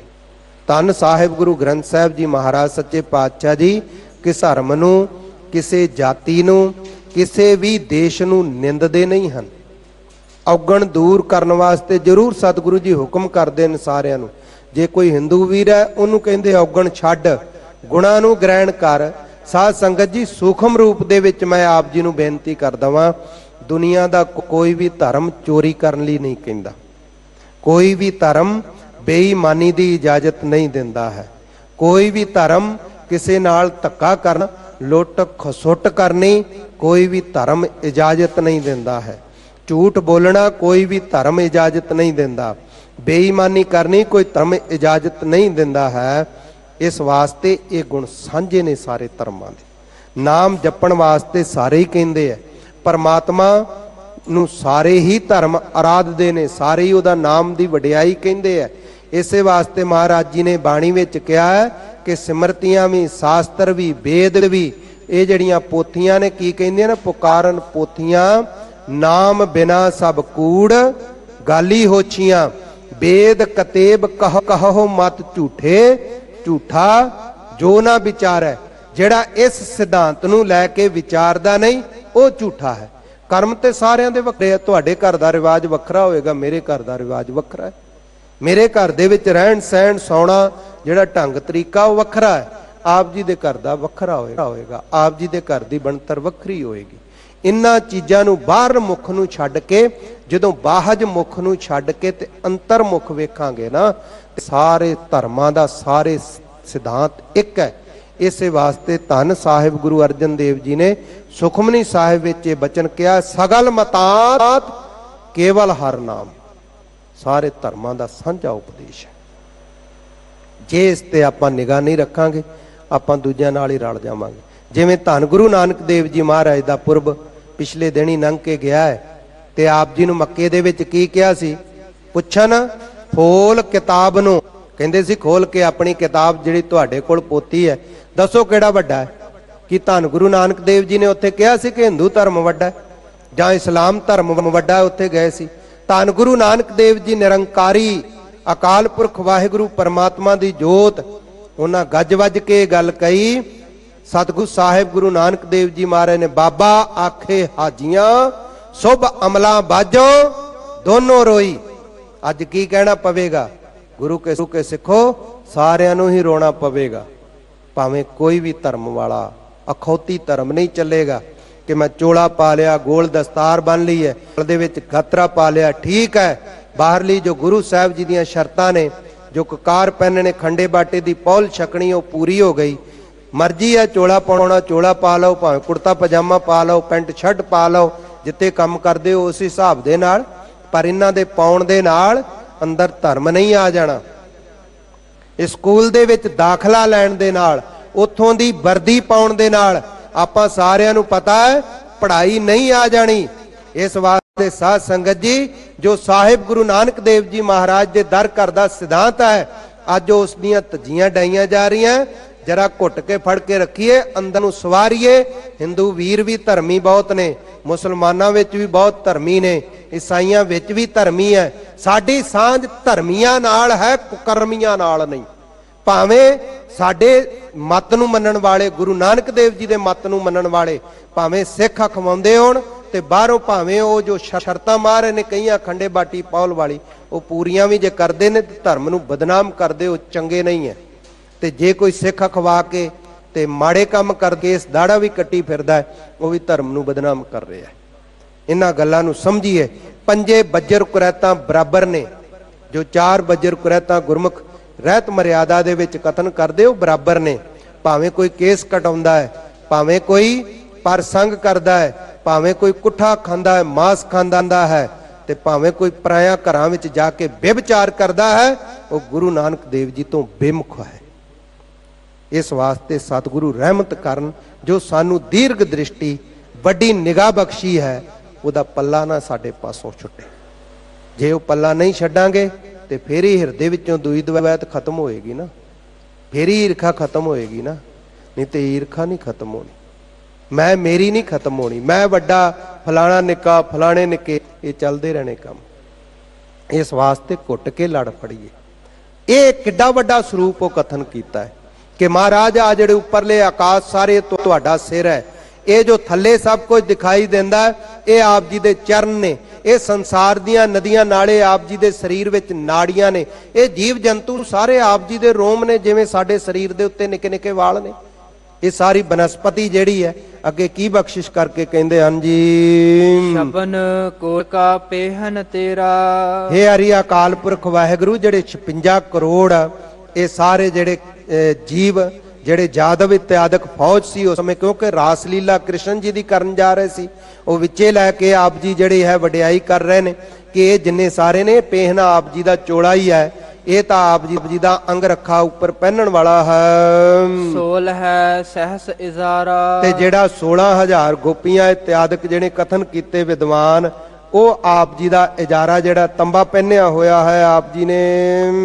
[SPEAKER 2] ਧੰਨ ਸਾਹਿਬ ਗੁਰੂ ਗ੍ਰੰਥ ਸਾਹਿਬ ਜੀ ਮਹਾਰਾਜ ਸੱਚੇ ਪਾਤਸ਼ਾਹ ਜੀ ਕਿਸ ਧਰਮ ਨੂੰ, ਕਿਸੇ ਜਾਤੀ ਨੂੰ, ਕਿਸੇ ਵੀ ਦੇਸ਼ ਨੂੰ ਨਿੰਦਦੇ ਨਹੀਂ ਹਨ। ਔਗਣ ਦੂਰ ਕਰਨ ਵਾਸਤੇ ਜ਼ਰੂਰ ਸਤਿਗੁਰੂ ਜੀ ਹੁਕਮ ਕਰਦੇ ਨੇ ਸਾਰਿਆਂ ਨੂੰ। ਜੇ ਕੋਈ ਹਿੰਦੂ ਵੀਰ ਹੈ, ਉਹਨੂੰ ਕਹਿੰਦੇ ਔਗਣ ਛੱਡ, ਗੁਣਾਂ ਨੂੰ ਗ੍ਰਹਿਣ ਕਰ। ਸਾਧ ਸੰਗਤ ਜੀ, ਸੂਖਮ ਰੂਪ ਦੇ ਵਿੱਚ ਮੈਂ ਆਪ ਜੀ ਨੂੰ ਬੇਨਤੀ ਕਰਦਾ ਵਾਂ, ਦੁਨੀਆ ਦਾ ਕੋਈ ਵੀ ਧਰਮ ਚੋਰੀ ਕਰਨ ਲਈ ਨਹੀਂ ਕਹਿੰਦਾ, ਕੋਈ ਵੀ ਧਰਮ ਬੇਈਮਾਨੀ ਦੀ ਇਜਾਜ਼ਤ ਨਹੀਂ ਦਿੰਦਾ ਹੈ, ਕੋਈ ਵੀ ਧਰਮ ਕਿਸੇ ਨਾਲ ਧੱਕਾ ਕਰਨ, ਲੁੱਟ ਖਸੁੱਟ ਕਰਨੀ ਕੋਈ ਵੀ ਧਰਮ ਇਜਾਜ਼ਤ ਨਹੀਂ ਦਿੰਦਾ ਹੈ, ਝੂਠ ਬੋਲਣਾ ਕੋਈ ਵੀ ਧਰਮ ਇਜਾਜ਼ਤ ਨਹੀਂ ਦਿੰਦਾ, ਬੇਈਮਾਨੀ ਕਰਨੀ ਕੋਈ ਧਰਮ ਇਜਾਜ਼ਤ ਨਹੀਂ ਦਿੰਦਾ ਹੈ। ਇਸ ਵਾਸਤੇ ਇਹ ਗੁਣ ਸਾਂਝੇ ਨੇ ਸਾਰੇ ਧਰਮਾਂ ਦੇ। ਨਾਮ ਜਪਣ ਵਾਸਤੇ ਸਾਰੇ ਹੀ ਕਹਿੰਦੇ ਆ, ਪਰਮਾਤਮਾ ਨੂੰ ਸਾਰੇ ਹੀ ਧਰਮ ਆਰਾਧਦੇ ਨੇ, ਸਾਰੇ ਹੀ ਉਹਦਾ ਨਾਮ ਦੀ ਵਡਿਆਈ ਕਹਿੰਦੇ ਆ। ਇਸੇ ਵਾਸਤੇ ਮਹਾਰਾਜ ਜੀ ਨੇ ਬਾਣੀ ਵਿੱਚ ਕਿਹਾ ਹੈ ਕਿ ਸਿਮਰਤੀਆਂ ਵੀ, ਸ਼ਾਸਤਰ ਵੀ, ਵੇਦ ਵੀ, ਇਹ ਜਿਹੜੀਆਂ ਪੋਥੀਆਂ ਨੇ ਕੀ ਕਹਿੰਦੀਆਂ ਨੇ, ਪੁਕਾਰਨ ਪੋਥੀਆਂ, ਨਾਮ ਬਿਨਾ ਸਭ ਕੂੜ, ਗਾਲੀ ਹੋਛੀਆਂ, ਵੇਦ ਕਤੇਬ ਕਹੋ ਮਤ ਝੂਠੇ, ਝੂਠਾ ਜੋ ਨਾ ਵਿਚਾਰੈ। ਜਿਹੜਾ ਇਸ ਸਿਧਾਂਤ ਨੂੰ ਲੈ ਕੇ ਵਿਚਾਰਦਾ ਨਹੀਂ, ਉਹ ਝੂਠਾ ਹੈ। ਕਰਮ ਤੇ ਸਾਰਿਆਂ ਦੇ ਵੱਖਰੇ ਆ। ਤੁਹਾਡੇ ਘਰ ਦਾ ਰਿਵਾਜ ਵੱਖਰਾ ਹੋਏਗਾ, ਮੇਰੇ ਘਰ ਦਾ ਰਿਵਾਜ ਵੱਖਰਾ ਹੈ। ਮੇਰੇ ਘਰ ਦੇ ਵਿੱਚ ਰਹਿਣ ਸਹਿਣ, ਸੌਣਾ, ਜਿਹੜਾ ਢੰਗ ਤਰੀਕਾ ਉਹ ਵੱਖਰਾ ਹੈ। ਆਪ ਜੀ ਦੇ ਘਰ ਦਾ ਵੱਖਰਾ ਹੋਏਗਾ, ਆਪ ਜੀ ਦੇ ਘਰ ਦੀ ਬਣਤਰ ਵੱਖਰੀ ਹੋਏਗੀ। ਇਨ੍ਹਾਂ ਚੀਜ਼ਾਂ ਨੂੰ ਬਾਹਰ ਮੁਖ ਨੂੰ ਛੱਡ ਕੇ, ਜਦੋਂ ਬਾਹਜ ਮੁਖ ਨੂੰ ਛੱਡ ਕੇ ਤੇ ਅੰਤਰ ਮੁਖ ਵੇਖਾਂਗੇ ਨਾ, ਸਾਰੇ ਧਰਮਾਂ ਦਾ ਸਾਰੇ ਸਿਧਾਂਤ ਇੱਕ ਹੈ। ਇਸੇ ਵਾਸਤੇ ਧੰਨ ਸਾਹਿਬ ਗੁਰੂ ਅਰਜਨ ਦੇਵ ਜੀ ਨੇ ਸੁਖਮਨੀ ਸਾਹਿਬ ਵਿੱਚ ਇਹ ਬਚਨ ਕਿਹਾ, ਸਗਲ ਮਤਾਤ ਕੇਵਲ ਹਰ ਨਾਮ। ਸਾਰੇ ਧਰਮਾਂ ਦਾ ਸਾਂਝਾ ਉਪਦੇਸ਼ ਹੈ। ਜੇ ਇਸ ਤੇ ਆਪਾਂ ਨਿਗਾਹ ਨਹੀਂ ਰੱਖਾਂਗੇ, ਆਪਾਂ ਦੂਜਿਆਂ ਨਾਲ ਹੀ ਰਲ ਜਾਵਾਂਗੇ। ਜਿਵੇਂ ਧੰਨ ਗੁਰੂ ਨਾਨਕ ਦੇਵ ਜੀ ਮਹਾਰਾਜ ਦਾ ਪੁਰਬ ਪਿਛਲੇ ਦਿਨ ਹੀ ਲੰਘ ਕੇ ਗਿਆ ਹੈ, ਤੇ ਆਪ ਜੀ ਨੂੰ ਮੱਕੇ ਦੇ ਵਿੱਚ ਕੀ ਕਿਹਾ ਸੀ? ਪੁੱਛਣ ਖੋਲ ਕਿਤਾਬ ਨੂੰ, ਕਹਿੰਦੇ ਸੀ ਖੋਲ ਕੇ ਆਪਣੀ ਕਿਤਾਬ ਜਿਹੜੀ ਤੁਹਾਡੇ ਕੋਲ ਪੋਤੀ ਹੈ, ਦੱਸੋ ਕਿਹੜਾ ਵੱਡਾ ਹੈ? ਕਿ ਧੰਨ ਗੁਰੂ ਨਾਨਕ ਦੇਵ ਜੀ ਨੇ ਉੱਥੇ ਕਿਹਾ ਸੀ ਕਿ ਹਿੰਦੂ ਧਰਮ ਵੱਡਾ ਜਾਂ ਇਸਲਾਮ ਧਰਮ ਵੱਡਾ? ਉੱਥੇ ਗਏ ਸੀ। ਧੰਨ ਗੁਰੂ ਨਾਨਕ ਦੇਵ ਜੀ ਨਿਰੰਕਾਰੀ ਅਕਾਲ ਪੁਰਖ ਵਾਹਿਗੁਰੂ ਪਰਮਾਤਮਾ ਦੀ ਜੋਤ, ਉਹਨਾਂ ਗੱਜ ਵੱਜ ਕੇ ਗੱਲ ਕਹੀ। ਸਤਿਗੁਰੂ ਸਾਹਿਬ ਗੁਰੂ ਨਾਨਕ ਦੇਵ ਜੀ ਮਹਾਰਾਜ ਨੇ, ਬਾਬਾ ਆਖੇ ਹਾਜੀਆਂ ਸੁਭ ਅਮਲਾਂ ਬਾਝੋ ਦੋਨੋਂ ਰੋਈ। ਅੱਜ ਕੀ ਕਹਿਣਾ ਪਵੇਗਾ? ਗੁਰੂ ਕੇ ਸਿੱਖੋ, ਸਾਰਿਆਂ ਨੂੰ ਹੀ ਰੋਣਾ ਪਵੇਗਾ। ਭਾਵੇਂ ਕੋਈ ਵੀ ਧਰਮ ਵਾਲਾ, ਅਖੌਤੀ ਧਰਮ ਨਹੀਂ ਚੱਲੇਗਾ ਕਿ ਮੈਂ ਚੋਲਾ ਪਾ ਲਿਆ, ਗੋਲ ਦਸਤਾਰ ਬੰਨ ਲਈ ਹੈ, ਉਹਦੇ ਵਿੱਚ ਗਾਤਰਾ ਪਾ ਲਿਆ, ਠੀਕ ਹੈ। ਬਾਹਰਲੀ ਜੋ ਗੁਰੂ ਸਾਹਿਬ ਜੀ ਦੀਆਂ ਸ਼ਰਤਾਂ ਨੇ, ਜੋ ਕਕਾਰ ਪਹਿਨਣੇ, ਖੰਡੇ ਬਾਟੇ ਦੀ ਪੌਲ ਛਕਣੀ, ਉਹ ਪੂਰੀ ਹੋ ਗਈ। ਮਰਜ਼ੀ ਹੈ ਚੋਲਾ ਪਾਉਣਾ, ਚੋਲਾ ਪਾ ਲਓ, ਭਾਵੇਂ ਕੁੜਤਾ ਪਜਾਮਾ ਪਾ ਲਓ, ਪੈਂਟ ਸ਼ਰਟ ਪਾ ਲਓ, ਜਿੱਥੇ ਕੰਮ ਕਰਦੇ ਹੋ ਉਸ ਹਿਸਾਬ ਦੇ ਨਾਲ। ਪਰ ਇਹਨਾਂ ਦੇ ਪਾਉਣ ਦੇ ਨਾਲ ਅੰਦਰ ਧਰਮ ਨਹੀਂ ਆ ਜਾਣਾ। ਇਸ ਸਕੂਲ ਦੇ ਵਿੱਚ ਦਾਖਲਾ ਲੈਣ ਦੇ ਨਾਲ, ਉੱਥੋਂ ਦੀ ਵਰਦੀ ਪਾਉਣ ਦੇ ਨਾਲ ਆਪਾਂ ਸਾਰਿਆਂ ਨੂੰ ਪਤਾ ਹੈ ਪੜ੍ਹਾਈ ਨਹੀਂ ਆ ਜਾਣੀ। ਇਸ ਵਾਸਤੇ ਸਾਧ ਸੰਗਤ ਜੀ, ਜੋ ਸਾਹਿਬ ਗੁਰੂ ਨਾਨਕ ਦੇਵ ਜੀ ਮਹਾਰਾਜ ਦੇ ਦਰ ਘਰ ਦਾ ਸਿਧਾਂਤ ਹੈ, ਅੱਜ ਉਸ ਦੀਆਂ ਧੱਜੀਆਂ ਡਾਈਆਂ ਜਾ ਰਹੀਆਂ। ਜਰਾ ਘੁੱਟ ਕੇ ਫੜ ਕੇ ਰੱਖੀਏ, ਅੰਦਰ ਨੂੰ ਸਵਾਰੀਏ। ਹਿੰਦੂ ਵੀਰ ਵੀ ਧਰਮੀ ਬਹੁਤ ਨੇ, ਮੁਸਲਮਾਨਾਂ ਵਿੱਚ ਵੀ ਬਹੁਤ ਧਰਮੀ ਨੇ, ਈਸਾਈਆਂ ਵਿੱਚ ਵੀ ਧਰਮੀ ਹੈ। ਸਾਡੀ ਸਾਂਝ ਧਰਮੀਆਂ ਨਾਲ ਹੈ, ਕੁਕਰਮੀਆਂ ਨਾਲ ਨਹੀਂ। ਭਾਵੇਂ ਸਾਡੇ ਮਤ ਨੂੰ ਮੰਨਣ ਵਾਲੇ, ਗੁਰੂ ਨਾਨਕ ਦੇਵ ਜੀ ਦੇ ਮਤ ਨੂੰ ਮੰਨਣ ਵਾਲੇ, ਭਾਵੇਂ ਸਿੱਖ ਅਖਵਾਉਂਦੇ ਹੋਣ ਤੇ ਬਾਹਰੋਂ ਭਾਵੇਂ ਉਹ ਜੋ ਸ਼ਰਤਾਂ ਮਾਰ ਰਹੇ ਨੇ ਕਈਆਂ ਖੰਡੇ ਬਾਟੀ ਪੌਲ ਵਾਲੀ, ਉਹ ਪੂਰੀਆਂ ਵੀ ਜੇ ਕਰਦੇ ਨੇ ਤੇ ਧਰਮ ਨੂੰ ਬਦਨਾਮ ਕਰਦੇ, ਉਹ ਚੰਗੇ ਨਹੀਂ ਹੈ। ਤੇ ਜੇ ਕੋਈ ਸਿੱਖ ਅਖਵਾ ਕੇ ਤੇ ਮਾੜੇ ਕੰਮ ਕਰਕੇ ਇਸ ਦਾੜਾ ਵੀ ਕੱਟੀ ਫਿਰਦਾ, ਉਹ ਵੀ ਧਰਮ ਨੂੰ ਬਦਨਾਮ ਕਰ ਰਿਹਾ ਹੈ। ਇਹਨਾਂ ਗੱਲਾਂ ਨੂੰ ਸਮਝੀਏ। ਪੰਜੇ ਬੱਜਰ ਕੁਰੈਤਾਂ ਬਰਾਬਰ ਨੇ। ਜੋ 4 ਬੱਜਰ ਕੁਰੈਤਾਂ ਗੁਰਮੁਖ ਰਹਿਤ ਮਰਿਆਦਾ ਦੇ ਵਿੱਚ ਕਥਨ ਕਰਦੇ ਉਹ ਬਰਾਬਰ ਨੇ। ਭਾਵੇਂ ਕੋਈ ਕੇਸ ਕਟਾਉਂਦਾ ਹੈ, ਭਾਵੇਂ ਕੋਈ ਪਰਸੰਗ ਕਰਦਾ ਹੈ, ਭਾਵੇਂ ਕੋਈ ਕੁੱਠਾ ਖਾਂਦਾ ਹੈ, ਮਾਸ ਖਾਂਦਾ ਹੈ, ਤੇ ਭਾਵੇਂ ਕੋਈ ਪਰਾਇਆ ਘਰਾਂ ਵਿੱਚ ਜਾ ਕੇ ਬੇਵਿਚਾਰ ਕਰਦਾ ਹੈ, ਉਹ ਗੁਰੂ ਨਾਨਕ ਦੇਵ ਜੀ ਤੋਂ ਬੇਮੁਖ ਹੈ। ਇਸ ਵਾਸਤੇ ਸਤਿਗੁਰੂ ਰਹਿਮਤ ਕਰਨ, ਜੋ ਸਾਨੂੰ ਦੀਰਘ ਦ੍ਰਿਸ਼ਟੀ ਵੱਡੀ ਨਿਗਾਹ ਬਖਸ਼ੀ ਹੈ, ਉਹਦਾ ਪੱਲਾ ਨਾ ਸਾਡੇ ਪਾਸੋਂ ਛੁੱਟੇ। ਜੇ ਉਹ ਪੱਲਾ ਨਹੀਂ ਛੱਡਾਂਗੇ ਤੇ ਫੇਰ ਹੀ ਹਿਰਦੇ ਵਿੱਚੋਂ ਦੂਈ ਦਵੈਤ ਖਤਮ ਹੋਏਗੀ ਨਾ, ਫੇਰ ਹੀ ਈਰਖਾ ਖਤਮ ਹੋਏਗੀ ਨਾ, ਨਹੀਂ ਤੇ ਈਰਖਾ ਨਹੀਂ ਖਤਮ ਹੋਣੀ, ਮੈਂ ਮੇਰੀ ਨਹੀਂ ਖਤਮ ਹੋਣੀ, ਮੈਂ ਵੱਡਾ ਫਲਾਣਾ ਨਿੱਕਾ ਫਲਾਣੇ ਨਿੱਕੇ, ਇਹ ਚੱਲਦੇ ਰਹਿਣੇ ਕੰਮ। ਇਸ ਵਾਸਤੇ ਘੁੱਟ ਕੇ ਲੜ ਫੜੀਏ। ਇਹ ਕਿੱਡਾ ਵੱਡਾ ਸਰੂਪ ਉਹ ਕਥਨ ਕੀਤਾ ਹੈ ਕਿ ਮਹਾਰਾਜ ਆ ਜਿਹੜੇ ਉੱਪਰਲੇ ਆਕਾਸ਼ ਸਾਰੇ ਤੁਹਾਡਾ ਸਿਰ ਹੈ, ਇਹ ਜੋ ਥੱਲੇ ਸਭ ਕੁਝ ਦਿਖਾਈ ਦਿੰਦਾ ਹੈ, ਇਹ ਆਪ ਜੀ ਦੇ ਚਰਨ ਨੇ। ਇਹ ਸੰਸਾਰ ਦੀਆਂ ਨਦੀਆਂ ਨਾਲੇ ਆਪ ਜੀ ਦੇ ਸਰੀਰ ਵਿੱਚ ਨਾੜੀਆਂ ਨੇ। ਇਹ ਜੀਵ ਜੰਤੂ ਸਾਰੇ ਆਪ ਜੀ ਦੇ ਰੋਮ ਨੇ, ਜਿਵੇਂ ਸਾਡੇ ਸਰੀਰ ਦੇ ਉੱਤੇ ਨਿੱਕੇ ਨਿੱਕੇ ਵਾਲ ਨੇ। ਇਹ ਸਾਰੀ ਬਨਸਪਤੀ ਜਿਹੜੀ ਹੈ, ਅੱਗੇ ਕੀ ਬਖਸ਼ਿਸ਼ ਕਰਕੇ ਕਹਿੰਦੇ ਹਨ ਜੀ,
[SPEAKER 3] ਸ਼ਬਨ ਕੋਟ ਕਾ ਪੇਹਨ ਤੇਰਾ।
[SPEAKER 2] ਹੇ ਹਰੀ ਅਕਾਲ ਪੁਰਖ ਵਾਹਿਗੁਰੂ, ਜਿਹੜੇ 56 ਕਰੋੜ ਇਹ ਸਾਰੇ ਜਿਹੜੇ ਜੀਵ, ਜਿਹੜੇ ਜਾਦਵ ਇਤਿਆਦਿਕ ਫੌਜ ਸੀ ਉਸ ਸਮੇਂ, ਕਿਉਂਕਿ ਰਾਸ ਲੀਲਾ ਕ੍ਰਿਸ਼ਨ ਜੀ ਦੀ ਕਰਨ ਜਾ ਰਹੇ ਸੀ, ਉਹ ਵਿੱਚੇ ਲੈ ਕੇ ਆਪ ਜੀ ਜਿਹੜੇ ਹੈ ਵਡਿਆਈ ਕਰ ਰਹੇ ਨੇ ਕਿ ਇਹ ਜਿੰਨੇ ਸਾਰੇ ਨੇ ਪਹਿਨਾ ਆਪ ਜੀ ਦਾ ਚੋਲਾ ਹੀ ਹੈ, ਇਹ ਤਾਂ ਆਪ ਜੀ ਦਾ ਅੰਗ ਰੱਖਾ ਉੱਪਰ ਪਹਿਨਣ ਵਾਲਾ ਹੈ।
[SPEAKER 3] ਸੋਲ ਹੈ ਸਹਸ ਇਜ਼ਾਰਾ।
[SPEAKER 2] ਤੇ ਜਿਹੜਾ 16,000 ਗੋਪੀਆਂ ਇਤਿਆਦਿਕ ਜਿਹੜੇ ਕਥਨ ਕੀਤੇ ਵਿਦਵਾਨ, ਉਹ ਆਪ ਜੀ ਦਾ ਇਜਾਰਾ ਜਿਹੜਾ ਤੰਬਾ ਪਹਿਨਿਆ ਹੋਇਆ ਹੈ ਆਪ ਜੀ ਨੇ।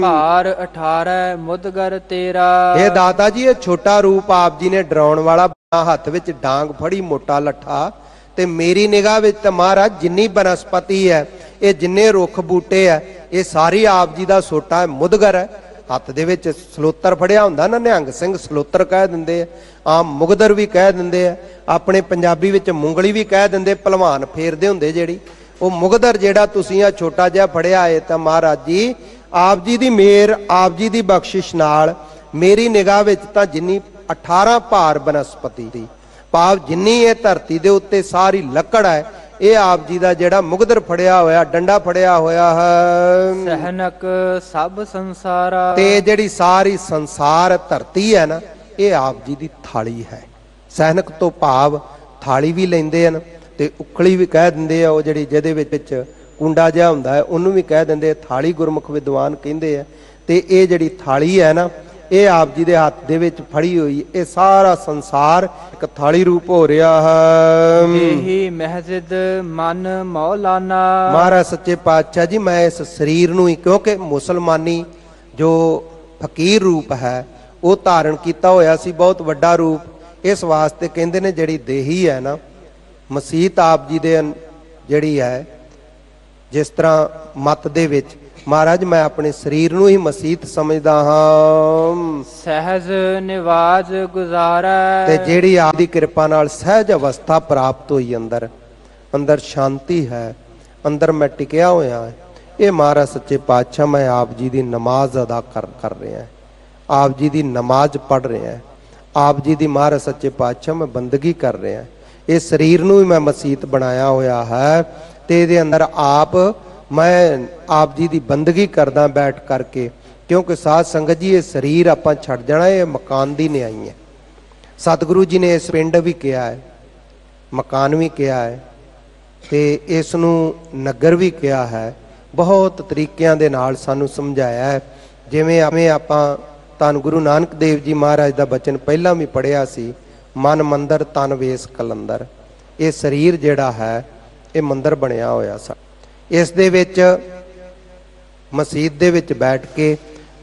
[SPEAKER 3] ਭਾਰ 18 ਮੁਦਗਰ ਤੇਰਾ।
[SPEAKER 2] ਇਹ ਦਾਤਾ ਜੀ, ਇਹ ਛੋਟਾ ਰੂਪ ਆਪ ਜੀ ਨੇ ਡਰਾਉਣ ਵਾਲਾ, ਹੱਥ ਵਿੱਚ ਡਾਂਗ ਫੜੀ ਮੋਟਾ ਲੱਠਾ। ਤੇ ਮੇਰੀ ਨਿਗਾਹ ਵਿੱਚ ਤਾਂ ਮਹਾਰਾਜ ਜਿੰਨੀ ਬਨਸਪਤੀ ਹੈ, ਇਹ ਜਿੰਨੇ ਰੁੱਖ ਬੂਟੇ ਹੈ, ਇਹ ਸਾਰੀ ਆਪ ਜੀ ਦਾ ਸੋਟਾ ਹੈ, ਮੁਦਗਰ ਹੈ। ਹੱਥ ਦੇ ਵਿੱਚ ਸਲੋਤਰ ਫੜਿਆ ਹੁੰਦਾ ਨਾ, ਨਿਹੰਗ ਸਿੰਘ ਸਲੋਤਰ ਕਹਿ ਦਿੰਦੇ ਆ, ਆਮ ਮੁਗਦਰ ਵੀ ਕਹਿ ਦਿੰਦੇ ਆ, ਆਪਣੇ ਪੰਜਾਬੀ ਵਿੱਚ ਮੁੰਗਲੀ ਵੀ ਕਹਿ ਦਿੰਦੇ, ਭਲਵਾਨ ਫੇਰਦੇ ਹੁੰਦੇ ਜਿਹੜੀ, ਉਹ ਮੁਗਦਰ ਜਿਹੜਾ ਤੁਸੀਂ ਆ ਛੋਟਾ ਜਿਹਾ ਫੜਿਆ ਏ, ਤਾਂ ਮਹਾਰਾਜ ਜੀ ਆਪ ਜੀ ਦੀ ਮਿਹਰ, ਆਪ ਜੀ ਦੀ ਬਖਸ਼ਿਸ਼ ਨਾਲ ਮੇਰੀ ਨਿਗਾਹ ਵਿੱਚ ਤਾਂ ਜਿੰਨੀ 18 ਭਾਰ ਬਨਸਪਤੀ ਦੀ, ਭਾਵ ਜਿੰਨੀ ਇਹ ਧਰਤੀ ਦੇ ਉੱਤੇ ਸਾਰੀ ਲੱਕੜ ਹੈ, ਇਹ ਆਪ ਜੀ ਦਾ ਜਿਹੜਾ ਮੁਗਦਰ ਫੜਿਆ ਹੋਇਆ, ਡੰਡਾ ਫੜਿਆ ਹੋਇਆ ਹੈ।
[SPEAKER 3] ਸਹਿਨਕ ਸਭ ਸੰਸਾਰਾ।
[SPEAKER 2] ਤੇ ਜਿਹੜੀ ਸਾਰੀ ਸੰਸਾਰ ਧਰਤੀ ਹੈ ਨਾ, ਇਹ ਆਪ ਜੀ ਦੀ ਥਾਲੀ ਹੈ। ਸਹਿਨਕ ਤੋਂ ਭਾਵ ਥਾਲੀ ਵੀ ਲੈਂਦੇ ਹਨ, ਤੇ ਉਖਲੀ ਵੀ ਕਹਿ ਦਿੰਦੇ ਆ, ਉਹ ਜਿਹੜੀ ਜਿਹਦੇ ਵਿੱਚ ਕੁੰਡਾ ਜਿਹਾ ਹੁੰਦਾ ਹੈ, ਉਹਨੂੰ ਵੀ ਕਹਿ ਦਿੰਦੇ ਆ, ਥਾਲੀ ਗੁਰਮੁਖ ਵਿਦਵਾਨ ਕਹਿੰਦੇ ਆ। ਤੇ ਇਹ ਜਿਹੜੀ ਥਾਲੀ ਹੈ ਨਾ, ਇਹ ਆਪ ਜੀ ਦੇ ਹੱਥ ਦੇ ਵਿੱਚ ਫੜੀ ਹੋਈ, ਇਹ ਸਾਰਾ ਸੰਸਾਰ ਇੱਕ ਥਾਲੀ ਰੂਪ ਹੋ ਰਿਹਾ ਹੈ।
[SPEAKER 3] ਇਹੀ ਮਹਿਜ਼ਿਦ ਮਨ ਮੌਲਾਨਾ।
[SPEAKER 2] ਮਹਾਰਾਜ ਸੱਚੇ ਪਾਤਸ਼ਾਹ ਜੀ, ਮੈਂ ਇਸ ਸਰੀਰ ਨੂੰ ਹੀ, ਕਿਉਂਕਿ ਮੁਸਲਮਾਨੀ ਜੋ ਫਕੀਰ ਰੂਪ ਹੈ ਉਹ ਧਾਰਨ ਕੀਤਾ ਹੋਇਆ ਸੀ, ਬਹੁਤ ਵੱਡਾ ਰੂਪ। ਇਸ ਵਾਸਤੇ ਕਹਿੰਦੇ ਨੇ ਜਿਹੜੀ ਦੇਹੀ ਹੈ ਨਾ, ਮਸੀਤ ਆਪ ਜੀ ਦੇ ਜਿਹੜੀ ਹੈ, ਜਿਸ ਤਰ੍ਹਾਂ ਮਤ ਦੇ ਵਿੱਚ, ਮਹਾਰਾਜ ਮੈਂ ਆਪਣੇ ਸਰੀਰ ਨੂੰ ਹੀ ਮਸੀਤ ਸਮਝਦਾ ਹਾਂ।
[SPEAKER 3] ਸਹਿਜ ਨਿਵਾਜ ਗੁਜ਼ਾਰਾ।
[SPEAKER 2] ਤੇ ਜਿਹੜੀ ਆਪ ਦੀ ਕਿਰਪਾ ਨਾਲ ਸਹਿਜ ਅਵਸਥਾ ਪ੍ਰਾਪਤ ਹੋਈ, ਅੰਦਰ ਅੰਦਰ ਸ਼ਾਂਤੀ ਹੈ, ਅੰਦਰ ਮੈਂ ਟਿਕਿਆ ਹੋਇਆ ਹੈ, ਇਹ ਮਹਾਰਾਜ ਸੱਚੇ ਪਾਤਸ਼ਾਹ ਮੈਂ ਆਪ ਜੀ ਦੀ ਨਮਾਜ਼ ਅਦਾ ਕਰ ਰਿਹਾ, ਆਪ ਜੀ ਦੀ ਨਮਾਜ਼ ਪੜ੍ਹ ਰਿਹਾ, ਆਪ ਜੀ ਦੀ ਮਹਾਰਾਜ ਸੱਚੇ ਪਾਤਸ਼ਾਹ ਮੈਂ ਬੰਦਗੀ ਕਰ ਰਿਹਾ। ਇਹ ਸਰੀਰ ਨੂੰ ਵੀ ਮੈਂ ਮਸੀਤ ਬਣਾਇਆ ਹੋਇਆ ਹੈ, ਤੇ ਇਹਦੇ ਅੰਦਰ ਮੈਂ ਆਪ ਜੀ ਦੀ ਬੰਦਗੀ ਕਰਦਾ ਬੈਠ ਕਰਕੇ, ਕਿਉਂਕਿ ਸਾਧ ਸੰਗਤ ਜੀ ਇਹ ਸਰੀਰ ਆਪਾਂ ਛੱਡ ਜਾਣਾ, ਇਹ ਮਕਾਨ ਦੀ ਨਿਆਈ ਹੈ। ਸਤਿਗੁਰੂ ਜੀ ਨੇ ਇਸ ਪਿੰਡ ਵੀ ਕਿਹਾ ਹੈ, ਮਕਾਨ ਵੀ ਕਿਹਾ ਹੈ, ਤੇ ਇਸ ਨੂੰ ਨਗਰ ਵੀ ਕਿਹਾ ਹੈ। ਬਹੁਤ ਤਰੀਕਿਆਂ ਦੇ ਨਾਲ ਸਾਨੂੰ ਸਮਝਾਇਆ ਹੈ। ਜਿਵੇਂ ਆਪਾਂ ਧੰਨ ਗੁਰੂ ਨਾਨਕ ਦੇਵ ਜੀ ਮਹਾਰਾਜ ਦਾ ਬਚਨ ਪਹਿਲਾਂ ਵੀ ਪੜ੍ਹਿਆ ਸੀ, ਮਨ ਮੰਦਰ ਤਨ ਵੇਸ ਕਲੰਦਰ। ਇਹ ਸਰੀਰ ਜਿਹੜਾ ਹੈ, ਇਹ ਮੰਦਰ ਬਣਿਆ ਹੋਇਆ ਸਾ। ਇਸ ਦੇ ਵਿੱਚ ਮਸਜਿਦ ਦੇ ਵਿੱਚ ਬੈਠ ਕੇ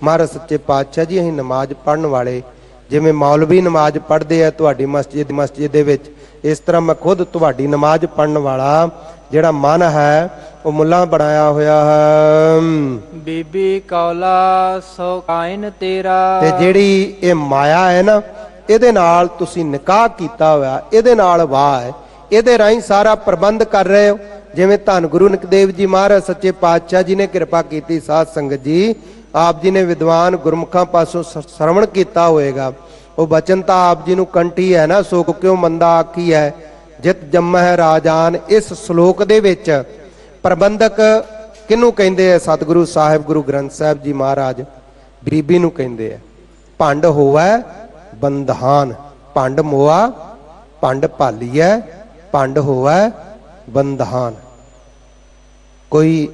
[SPEAKER 2] ਮਹਾਰਾਜ ਸੱਚੇ ਪਾਤਸ਼ਾਹ ਜੀ, ਅਸੀਂ ਨਮਾਜ਼ ਪੜ੍ਹਨ ਵਾਲੇ, ਜਿਵੇਂ ਮੌਲਵੀ ਨਮਾਜ਼ ਪੜ੍ਹਦੇ ਆ ਤੁਹਾਡੀ ਮਸਜਿਦ ਦੇ ਵਿੱਚ, ਇਸ ਤਰ੍ਹਾਂ ਮੈਂ ਖੁਦ ਤੁਹਾਡੀ ਨਮਾਜ਼ ਪੜ੍ਹਨ ਵਾਲਾ ਜਿਹੜਾ ਮਨ ਹੈ, ਉਹ ਮੁੱਲਾ ਬਣਾਇਆ ਹੋਇਆ ਹੈ।
[SPEAKER 3] ਬੀਬੀ ਕੌਲਾ ਸੋ ਕਾਇਨ ਤੇਰਾ।
[SPEAKER 2] ਤੇ ਜਿਹੜੀ ਇਹ ਮਾਇਆ ਹੈ ਨਾ, ਇਹਦੇ ਨਾਲ ਤੁਸੀਂ ਨਿਕਾਹ ਕੀਤਾ ਹੋਇਆ, ਇਹਦੇ ਨਾਲ ਵਾਹ ਹੈ, ਇਹਦੇ ਰਾਹੀਂ ਸਾਰਾ ਪ੍ਰਬੰਧ ਕਰ ਰਹੇ ਹੋ। ਜਿਵੇਂ ਧੰਨ ਗੁਰੂ ਨਾਨਕ ਦੇਵ ਜੀ ਮਹਾਰਾਜ ਸੱਚੇ ਪਾਤਸ਼ਾਹ ਜੀ ਨੇ ਕਿਰਪਾ ਕੀਤੀ, ਸਾਧ ਸੰਗਤ ਜੀ ਆਪ ਜੀ ਨੇ ਵਿਦਵਾਨ ਗੁਰਮੁਖਾਂ ਪਾਸੋਂ ਸਰਵਣ ਕੀਤਾ ਹੋਏਗਾ। ਉਹ ਬਚਨ ਤਾਂ ਆਪ ਜੀ ਨੂੰ ਕੰਠੀ ਹੈ ਨਾ, ਸੋ ਕਿਉ ਮੰਦਾ ਆਖੀ ਹੈ ਜਿਤ ਜੰਮਹਿ ਰਾਜਾਨ। ਇਸ ਸ਼ਲੋਕ ਦੇ ਵਿੱਚ ਪ੍ਰਬੰਧਕ ਕਿਹਨੂੰ ਕਹਿੰਦੇ ਆ? ਸਤਿਗੁਰੂ ਸਾਹਿਬ ਗੁਰੂ ਗ੍ਰੰਥ ਸਾਹਿਬ ਜੀ ਮਹਾਰਾਜ ਬੀਬੀ ਨੂੰ ਕਹਿੰਦੇ ਆ। ਭੰਡ ਹੋਵੈ ਬੰਧਾਨ, ਭੰਡ ਮੋਆ ਭੰਡ ਭਾਲੀਐ, ਭੰਡ ਹੋਵੈ ਬੰਧਾਨ। ਕੋਈ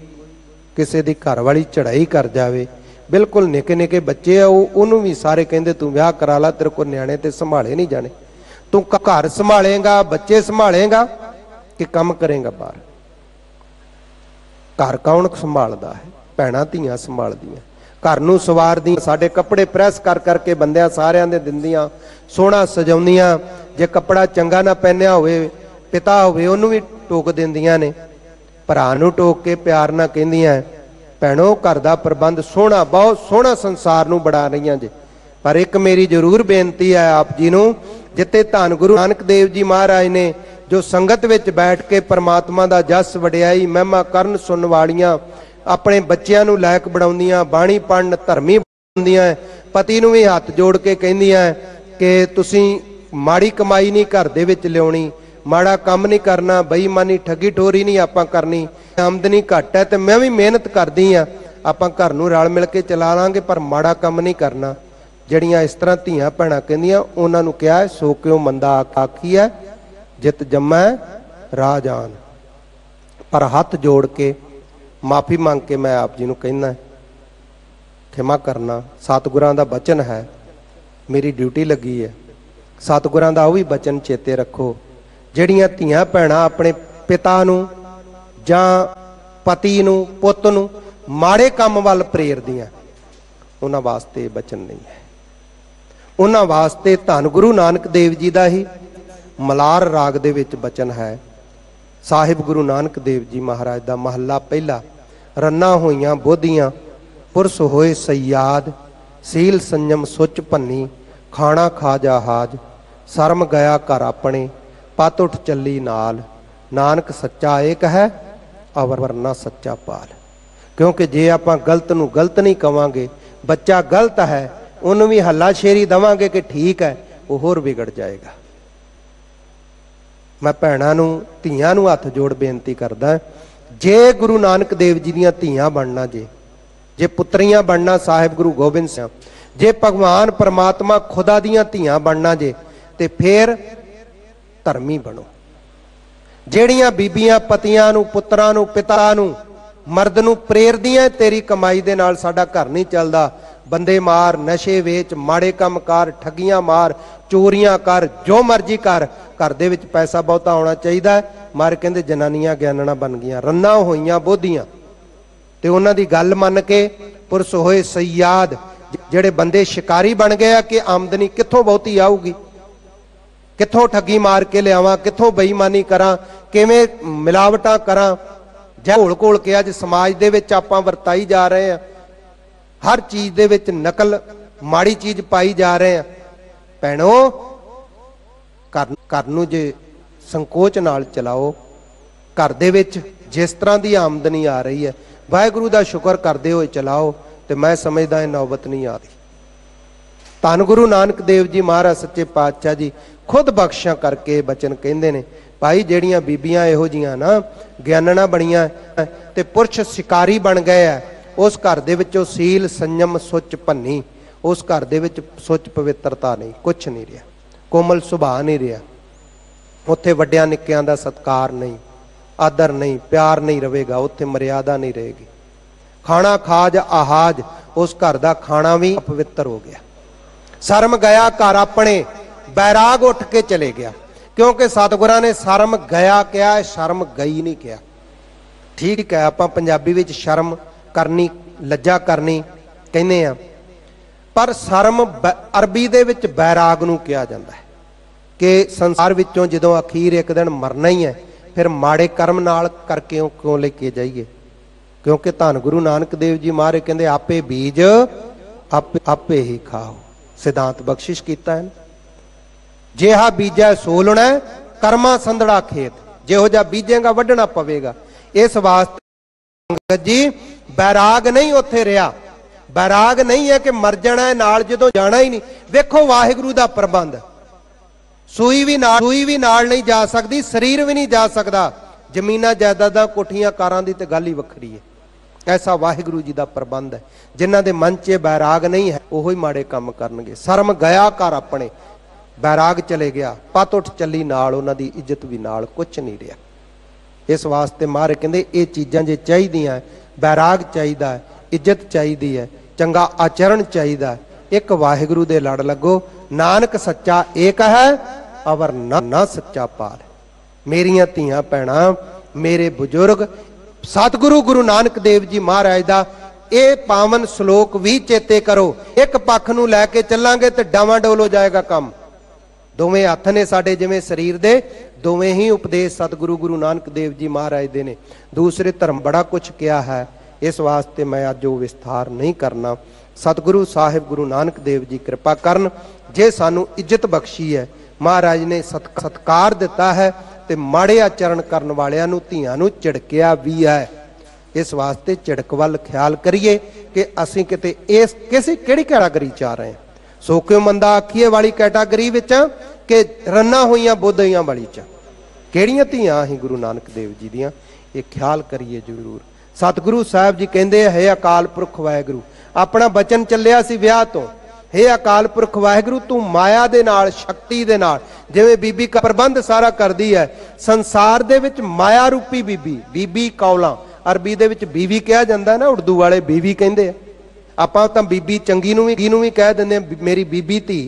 [SPEAKER 2] ਕਿਸੇ ਦੀ ਘਰ ਵਾਲੀ ਚੜਾਈ ਕਰ ਜਾਵੇ, ਬਿਲਕੁਲ ਨਿੱਕੇ ਨਿੱਕੇ ਬੱਚੇ ਆ, ਉਹਨੂੰ ਵੀ ਸਾਰੇ ਕਹਿੰਦੇ ਤੂੰ ਵਿਆਹ ਕਰਾ ਲਾ, ਤੇਰੇ ਕੋਲ ਨਿਆਣੇ ਤੇ ਸੰਭਾਲੇ ਨਹੀਂ ਜਾਣੇ। ਤੂੰ ਘਰ ਸੰਭਾਲੇਗਾ, ਬੱਚੇ ਸੰਭਾਲੇਗਾ ਕਿ ਕੰਮ ਕਰੇਗਾ ਬਾਹਰ? ਘਰ ਕੌਣ ਸੰਭਾਲਦਾ ਹੈ? ਭੈਣਾਂ ਧੀਆਂ ਸੰਭਾਲਦੀਆਂ, ਘਰ ਨੂੰ ਸਵਾਰਦੀਆਂ। ਸਾਡੇ ਕੱਪੜੇ ਪ੍ਰੈਸ ਕਰ ਕਰਕੇ ਬੰਦਿਆਂ ਸਾਰਿਆਂ ਦੇ ਦਿੰਦੀਆਂ, ਸੋਹਣਾ ਸਜਾਉਂਦੀਆਂ। ਜੇ ਕੱਪੜਾ ਚੰਗਾ ਨਾ ਪਹਿਨਿਆ ਹੋਵੇ, ਪਿਤਾ ਹੋਵੇ, ਉਹਨੂੰ ਵੀ ਟੋਕ ਦਿੰਦੀਆਂ ਨੇ। ਭਰਾ ਨੂੰ ਟੋਕ ਕੇ ਪਿਆਰ ਨਾਲ ਕਹਿੰਦੀਆਂ, ਭੈਣੋ ਘਰ ਦਾ ਪ੍ਰਬੰਧ ਸੋਹਣਾ, ਬਹੁਤ ਸੋਹਣਾ ਸੰਸਾਰ ਨੂੰ ਬਣਾ ਰਹੀਆਂ ਜੇ। ਪਰ ਇੱਕ ਮੇਰੀ ਜ਼ਰੂਰ ਬੇਨਤੀ ਹੈ ਆਪ ਜੀ ਨੂੰ, ਜਿੱਥੇ ਧੰਨ ਗੁਰੂ ਨਾਨਕ ਦੇਵ ਜੀ ਮਹਾਰਾਜ ਨੇ ਜੋ ਸੰਗਤ ਵਿੱਚ ਬੈਠ ਕੇ ਪਰਮਾਤਮਾ ਦਾ ਜਸ ਵਡਿਆਈ ਮਹਿਮਾ ਕਰਨ ਸੁਣਨ ਵਾਲੀਆਂ, ਆਪਣੇ ਬੱਚਿਆਂ ਨੂੰ ਲਾਇਕ ਬਣਾਉਂਦੀਆਂ, ਬਾਣੀ ਪੜਨ ਧਰਮੀ ਬਣਾਉਂਦੀਆਂ, ਪਤੀ ਨੂੰ ਵੀ ਹੱਥ ਜੋੜ ਕੇ ਕਹਿੰਦੀਆਂ ਕਿ ਤੁਸੀਂ ਮਾੜੀ ਕਮਾਈ ਨਹੀਂ ਘਰ ਦੇ ਵਿੱਚ ਲਿਆਉਣੀ, ਮਾੜਾ ਕੰਮ ਨਹੀਂ ਕਰਨਾ, ਬੇਈਮਾਨੀ ਠੱਗੀ ਠੋਰੀ ਨਹੀਂ ਆਪਾਂ ਕਰਨੀ। ਆਮਦਨੀ ਘੱਟ ਹੈ ਤੇ ਮੈਂ ਵੀ ਮਿਹਨਤ ਕਰਦੀ ਆ, ਆਪਾਂ ਘਰ ਨੂੰ ਰਲ ਮਿਲ ਕੇ ਚਲਾ ਲਾਂਗੇ, ਪਰ ਮਾੜਾ ਕੰਮ ਨਹੀਂ ਕਰਨਾ। ਜਿਹੜੀਆਂ ਇਸ ਤਰ੍ਹਾਂ ਧੀਆਂ ਭੈਣਾਂ ਕਹਿੰਦੀਆਂ, ਉਹਨਾਂ ਨੂੰ ਕਿਹਾ ਸੋ ਕਿਉ ਮੰਦਾ ਆਖੀ ਹੈ ਜਿਤ ਜੰਮੈ ਰਾਜਾਨ। ਪਰ ਹੱਥ ਜੋੜ ਕੇ ਮਾਫੀ ਮੰਗ ਕੇ ਮੈਂ ਆਪ ਜੀ ਨੂੰ ਕਹਿੰਦਾ, ਖਿਮਾ ਕਰਨਾ। ਸਤਿਗੁਰਾਂ ਦਾ ਬਚਨ ਹੈ, ਮੇਰੀ ਡਿਊਟੀ ਲੱਗੀ ਹੈ। ਸਤਿਗੁਰਾਂ ਦਾ ਉਹ ਵੀ ਬਚਨ ਚੇਤੇ ਰੱਖੋ। ਜਿਹੜੀਆਂ ਧੀਆਂ ਭੈਣਾਂ ਆਪਣੇ ਪਿਤਾ ਨੂੰ ਜਾਂ ਪਤੀ ਨੂੰ, ਪੁੱਤ ਨੂੰ ਮਾੜੇ ਕੰਮ ਵੱਲ ਪ੍ਰੇਰਦੀਆਂ, ਉਹਨਾਂ ਵਾਸਤੇ ਬਚਨ ਨਹੀਂ ਹੈ। ਉਹਨਾਂ ਵਾਸਤੇ ਧੰਨ ਗੁਰੂ ਨਾਨਕ ਦੇਵ ਜੀ ਦਾ ਹੀ ਮਲਾਰ ਰਾਗ ਦੇ ਵਿੱਚ ਬਚਨ ਹੈ। ਸਾਹਿਬ ਗੁਰੂ ਨਾਨਕ ਦੇਵ ਜੀ ਮਹਾਰਾਜ ਦਾ ਮਹੱਲਾ ਪਹਿਲਾ। ਰੰਨਾ ਹੋਈਆਂ ਬੋਧੀਆਂ ਪੁਰਸ ਹੋਏ ਸਯਾਦ, ਸੀਲ ਸੰਜਮ ਸੁੱਚ ਭੰਨੀ, ਖਾਣਾ ਖਾ ਜਾ ਹਾਜ, ਸ਼ਰਮ ਗਿਆ ਘਰ ਆਪਣੇ, ਪਤ ਉੱਠ ਚੱਲੀ ਨਾਲ, ਨਾਨਕ ਸੱਚਾ ਏਕ ਹੈ ਅਵਰ ਵਰਨਾ ਸੱਚਾ ਪਾਲ। ਕਿਉਂਕਿ ਜੇ ਆਪਾਂ ਗਲਤ ਨੂੰ ਗਲਤ ਨਹੀਂ ਕਵਾਂਗੇ, ਬੱਚਾ ਗਲਤ ਹੈ ਉਹਨੂੰ ਵੀ ਹੱਲਾ ਸ਼ੇਰੀ ਦੇਵਾਂਗੇ ਕਿ ਠੀਕ ਹੈ, ਉਹ ਹੋਰ ਵਿਗੜ ਜਾਏਗਾ। ਮੈਂ ਭੈਣਾਂ ਨੂੰ, ਧੀਆਂ ਨੂੰ ਹੱਥ ਜੋੜ ਬੇਨਤੀ ਕਰਦਾ, ਜੇ ਗੁਰੂ ਨਾਨਕ ਦੇਵ ਜੀ ਦੀਆਂ ਧੀਆਂ ਬਣਨਾ, ਜੇ ਪੁੱਤਰੀਆਂ ਬਣਨਾ ਸਾਹਿਬ ਗੁਰੂ ਗੋਬਿੰਦ ਸਿੰਘ, ਜੇ ਭਗਵਾਨ ਪਰਮਾਤਮਾ ਖੁਦਾ ਦੀਆਂ ਧੀਆਂ ਬਣਨਾ ਜੇ, ਤੇ ਫੇਰ ਧਰਮੀ ਬਣੋ। ਜਿਹੜੀਆਂ ਬੀਬੀਆਂ ਪਤੀਆਂ ਨੂੰ, ਪੁੱਤਰਾਂ ਨੂੰ, ਪਿਤਾ ਨੂੰ, ਮਰਦ ਨੂੰ ਪ੍ਰੇਰਦੀਆਂ ਤੇਰੀ ਕਮਾਈ ਦੇ ਨਾਲ ਸਾਡਾ ਘਰ ਨਹੀਂ ਚੱਲਦਾ, ਬੰਦੇ ਮਾਰ, ਨਸ਼ੇ ਵੇਚ, ਮਾੜੇ ਕੰਮ ਕਰ, ਠੱਗੀਆਂ ਮਾਰ, ਚੋਰੀਆਂ ਕਰ, ਜੋ ਮਰਜ਼ੀ ਕਰ, ਘਰ ਦੇ ਵਿੱਚ ਪੈਸਾ ਬਹੁਤਾ ਆਉਣਾ ਚਾਹੀਦਾ। ਮਾਰ ਕਹਿੰਦੇ ਜਨਾਨੀਆਂ ਗਿਆਨਣਾ ਬਣ ਗਈਆਂ, ਰੰਨਾਂ ਹੋਈਆਂ ਬੋਧੀਆਂ। ਤੇ ਉਹਨਾਂ ਦੀ ਗੱਲ ਮੰਨ ਕੇ ਪੁਰਸ਼ ਹੋਏ ਸਯਾਦ, ਜਿਹੜੇ ਬੰਦੇ ਸ਼ਿਕਾਰੀ ਬਣ ਗਏ ਆ ਕਿ ਆਮਦਨੀ ਕਿੱਥੋਂ ਬਹੁਤੀ ਆਊਗੀ, ਕਿੱਥੋਂ ਠੱਗੀ ਮਾਰ ਕੇ ਲਿਆਵਾਂ, ਕਿੱਥੋਂ ਬੇਈਮਾਨੀ ਕਰਾਂ, ਕਿਵੇਂ ਮਿਲਾਵਟਾਂ ਕਰਾਂ। ਘੋਲ ਘੋਲ ਕੇ ਅੱਜ ਸਮਾਜ ਦੇ ਵਿੱਚ ਆਪਾਂ ਵਰਤਾਈ ਜਾ ਰਹੇ ਆ, ਹਰ ਚੀਜ਼ ਦੇ ਵਿੱਚ ਨਕਲ, ਮਾੜੀ ਚੀਜ਼ ਪਾਈ ਜਾ ਰਹੇ ਆ। ਭੈਣੋ ਘਰ ਨੂੰ ਜੇ ਸੰਕੋਚ ਨਾਲ ਚਲਾਓ, ਘਰ ਦੇ ਵਿੱਚ ਜਿਸ ਤਰ੍ਹਾਂ ਦੀ ਆਮਦਨੀ ਆ ਰਹੀ ਹੈ ਵਾਹਿਗੁਰੂ ਦਾ ਸ਼ੁਕਰ ਕਰਦੇ ਹੋਏ ਚਲਾਓ, ਤੇ ਮੈਂ ਸਮਝਦਾ ਇਹ ਨੌਬਤ ਨਹੀਂ ਆ ਰਹੀ। ਧੰਨ ਗੁਰੂ ਨਾਨਕ ਦੇਵ ਜੀ ਮਹਾਰਾਜ ਸੱਚੇ ਪਾਤਸ਼ਾਹ ਜੀ ਖੁਦ ਬਖਸ਼ਾਂ ਕਰਕੇ ਬਚਨ ਕਹਿੰਦੇ ਨੇ, ਭਾਈ ਜਿਹੜੀਆਂ ਬੀਬੀਆਂ ਇਹੋ ਜੀਆਂ ਨਾ ਗਿਆਨਣਾ ਬਣੀਆਂ ਤੇ ਪੁਰਸ਼ ਸ਼ਿਕਾਰੀ ਬਣ ਗਏ ਆ, ਉਸ ਘਰ ਦੇ ਵਿੱਚੋਂ ਸੀਲ ਸੰਜਮ ਸੁੱਚ ਭੰਨੀ, ਉਸ ਘਰ ਦੇ ਵਿੱਚ ਸੁੱਚ ਪਵਿੱਤਰਤਾ ਨਹੀਂ, ਕੁਛ ਨਹੀਂ ਰਿਹਾ, ਕੋਮਲ ਸੁਭਾਅ ਨਹੀਂ ਰਿਹਾ। ਉੱਥੇ ਵੱਡਿਆਂ ਨਿੱਕਿਆਂ ਦਾ ਸਤਿਕਾਰ ਨਹੀਂ, ਆਦਰ ਨਹੀਂ, ਪਿਆਰ ਨਹੀਂ ਰਹੇਗਾ, ਉੱਥੇ ਮਰਿਆਦਾ ਨਹੀਂ ਰਹੇਗੀ। ਖਾਣਾ ਖਾਜ ਆਹਾਜ, ਉਸ ਘਰ ਦਾ ਖਾਣਾ ਵੀ ਅਪਵਿੱਤਰ ਹੋ ਗਿਆ। ਸ਼ਰਮ ਗਿਆ ਘਰ ਆਪਣੇ, ਬੈਰਾਗ ਉੱਠ ਕੇ ਚਲੇ ਗਿਆ। ਕਿਉਂਕਿ ਸਤਿਗੁਰਾਂ ਨੇ ਸ਼ਰਮ ਗਿਆ ਕਿਹਾ, ਸ਼ਰਮ ਗਈ ਨਹੀਂ ਕਿਹਾ। ਠੀਕ ਹੈ, ਆਪਾਂ ਪੰਜਾਬੀ ਵਿੱਚ ਸ਼ਰਮ ਕਰਨੀ, ਲੱਜਾ ਕਰਨੀ ਕਹਿੰਦੇ ਆ, ਪਰ ਸ਼ਰਮ ਅਰਬੀ ਦੇ ਵਿੱਚ ਬੈਰਾਗ ਨੂੰ ਕਿਹਾ ਜਾਂਦਾ ਹੈ ਕਿ ਸੰਸਾਰ ਵਿੱਚੋਂ ਜਦੋਂ ਅਖੀਰ ਇੱਕ ਦਿਨ ਮਰਨਾ ਹੀ ਹੈ, ਫਿਰ ਮਾੜੇ ਕਰਮ ਨਾਲ ਕਰਕੇ ਕਿਉਂ ਲੈ ਕੇ ਜਾਈਏ। ਕਿਉਂਕਿ ਧੰਨ ਗੁਰੂ ਨਾਨਕ ਦੇਵ ਜੀ ਮਹਾਰਾਜ ਕਹਿੰਦੇ ਆਪੇ ਬੀਜ ਆਪੇ ਹੀ ਖਾਓ, ਸਿਧਾਂਤ ਬਖਸ਼ਿਸ਼ ਕੀਤਾ ਹੈ। ਜਿਹਾ ਬੀਜੈ ਸੋ ਲੁਣਾ, ਕਰਮਾ ਸੰਧੜਾ ਖੇਤ, ਜਿਹੋ ਜਿਹਾ ਬੀਜੇਗਾ ਵੱਢਣਾ ਪਵੇਗਾ। ਇਸ ਵਾਸਤੇ ਸੰਗਤ ਜੀ ਬੈਰਾਗ ਨਹੀਂ ਉੱਥੇ ਰਿਹਾ, ਬੈਰਾਗ ਨਹੀਂ ਹੈ ਕਿ ਮਰ ਜਾਣਾ ਨਾਲ ਜਦੋਂ ਜਾਣਾ ਹੀ ਨਹੀਂ। ਵੇਖੋ ਵਾਹਿਗੁਰੂ ਦਾ ਪ੍ਰਬੰਧ, ਸੂਈ ਵੀ ਨਾਲ ਨਹੀਂ ਜਾ ਸਕਦੀ, ਸਰੀਰ ਵੀ ਨਹੀਂ ਜਾ ਸਕਦਾ। ਜ਼ਮੀਨਾਂ ਜਾਇਦਾਦਾਂ ਕੋਠੀਆਂ ਕਾਰਾਂ ਦੀ ਤੇ ਗੱਲ ਹੀ ਵੱਖਰੀ ਹੈ। ऐसा वाहिगुरु जी का प्रबंध है। जिन्हां दे मन च बैराग नहीं है वो ही माड़े काम करनगे। शर्म गया कर अपने, बैराग चले गया, पत उठ चली नाल, उन्हां दी इज्जत भी नाल, कुछ नहीं रहा। इस वास्ते महाराज कहंदे ये चीज़ां जे चाहीदियां, बैराग चाहिदा है, इज्जत चाहिदी है, चंगा आचरण चाहिदा है, एक वाहिगुरु दे लड़ लगो। नानक सच्चा एक है अवर ना सच्चा पार। मेरियां धीआं भैणां, मेरे बुजुर्ग, सतगुरु गुरु नानक देव जी महाराज दा ये पावन श्लोक भी चेते करो। एक पक्ष नूं लैके चलांगे तो डावाडोल हो जाएगा काम। दोवें हत्थ ने साडे जिवें शरीर दे, दोवें ही उपदेश सतगुरु गुरु नानक देव जी महाराज दे ने। दूसरे धर्म बड़ा कुछ किया है, इस वास्ते मैं अज वो विस्तार नहीं करना। सतगुरु साहिब गुरु नानक देव जी कृपा करन, जे सानू इज्जत बख्शी है, महाराज ने सत्कार दिता है, ते माड़े आचरण करन वालियां नू धीआं नू झिड़किया भी है। इस वास्ते झिड़क वल ख्याल करिए कि असीं किते इस किसी किहड़ी कैटागरी च आ रहे हैं। सो क्यों मंदा आखीए वाली कैटागरी विच कि रन्ना होईयां बोधियां वाली च। किहड़ियां धीआं ही गुरु नानक देव जी दियां, ये ख्याल करिए जरूर। सतगुरु साहब जी कहंदे है अकाल पुरख वाहिगुरू, अपना बचन चलिया सी विआह तो, हे अकाल पुरख वाहिगुरू तू माया दे नाल, शक्ति दे नाल, जिवें बीबी का प्रबंध सारा करदी है, संसार दे विच माया रूपी बीबी, बीबी कौला, अरबी दे विच बीवी कहा जांदा है ना, उर्दू वाले बीवी कहंदे आ। आपां तां बीबी चंगी नूं भी कह दिंदे मेरी बीबी धी,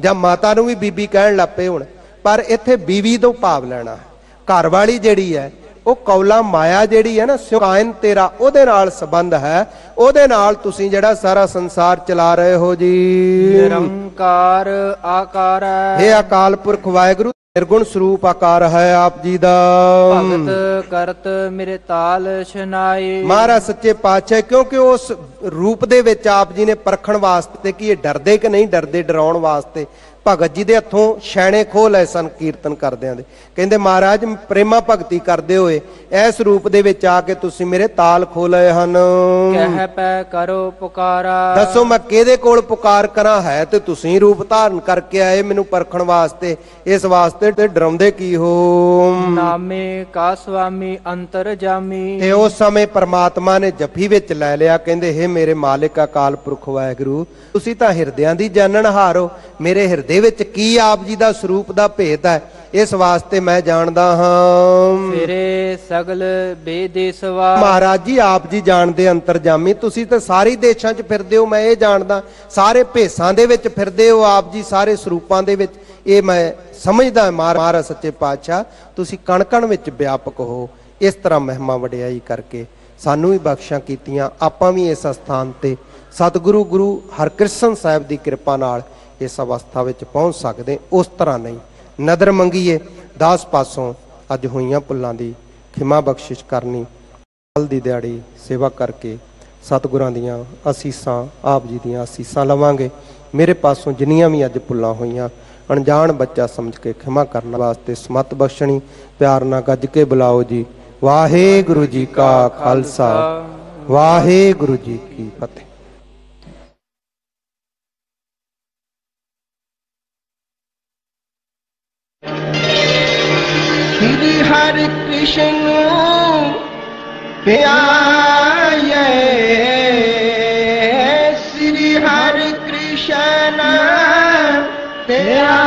[SPEAKER 2] जां माता नूं भी बीबी कहण लग पे हुण, पर इत्थे बीवी तो भाव लेना है। घर वाली जिहड़ी है वो कौला माया जिहड़ी है ना, कायन तेरा ओदे नाल संबंध है, ओदे नाल तुसीं जिहड़ा सारा संसार चला रहे हो जी।
[SPEAKER 3] निरंकार आकार है,
[SPEAKER 2] हे अकाल पुरख वाहिगुरू निर्गुण स्वरूप आकार है आप जी दा।
[SPEAKER 3] भगत करत मेरे ताल छनाए।
[SPEAKER 2] महाराज सच्चे पातशाह क्योंकि उस रूप दे विच आप जी ने परखण वास्ते कि ये डरदे कि नहीं डरदे, डराउण वास्ते भगत जी दे हत्थों छैणे खोह लए सन कीर्तन करदिआं दे। कहंदे महाराज प्रेमा भगती करदे होए इस रूप दे विच आके तुसीं मेरे ताल खोह लए हन।
[SPEAKER 3] कह पै करो पुकारा,
[SPEAKER 2] दसो मैं किहदे कोल पुकार करां, है ते तुसीं रूप धारण करके आए मैनूं परखण वास्ते, इस वास्ते ते डराउंदे की हो।
[SPEAKER 3] नामे का स्वामी अंतर जामी।
[SPEAKER 2] ते उस समय परमात्मा ने जफी विच लै लिया, कहंदे हे मेरे मालिक अकाल पुरख वाहिगुरू तुसीं तां हिरदिआं दी जानणहार हो, मेरे हिरदे विच की आप जी दा स्वरूप दा भेद है, इस वास्ते मैं जानदा हां। फिरे
[SPEAKER 3] सगल बेदेसवा।
[SPEAKER 2] महाराज जी आप जी जानदे अंतरजामी, तुसीं तां सारे देशां च फिरदे हो, मैं ये जानदा, सारे भेसां दे विच फिरदे हो आप जी, सारे स्वरूपां दे विच, ये मैं समझदा महाराज सच्चे पातशाह तुसीं कण कण विच व्यापक हो। इस तरह महिमा वडियाई करके सानू भी बख्शां कीतियां, आपां भी इस स्थान ते सतगुरु गुरु हरकृष्ण साहिब दी कृपा नाल इस अवस्था विच पहुंच सकदे। उस तरह नहीं नदर मंगीए, दास पासों अज होईयां भुल्लां दी खिमा बख्शिश करनी, कल दी दिहाड़ी सेवा करके सतगुरां दियां असीसां आप जी दियां असीसां लवांगे। मेरे पासों जिन्नियां भी अज भुल्लां होईयां अणजाण बच्चा समझ के खिमा करने वास्ते समत बख्शणी, प्यार नाल गज के बुलाओ जी। वाहिगुरू जी का खालसा, वाहिगुरू जी की फतेह।
[SPEAKER 4] श्री हरि कृष्ण प्यारे, श्री हरि कृष्ण प्यारे।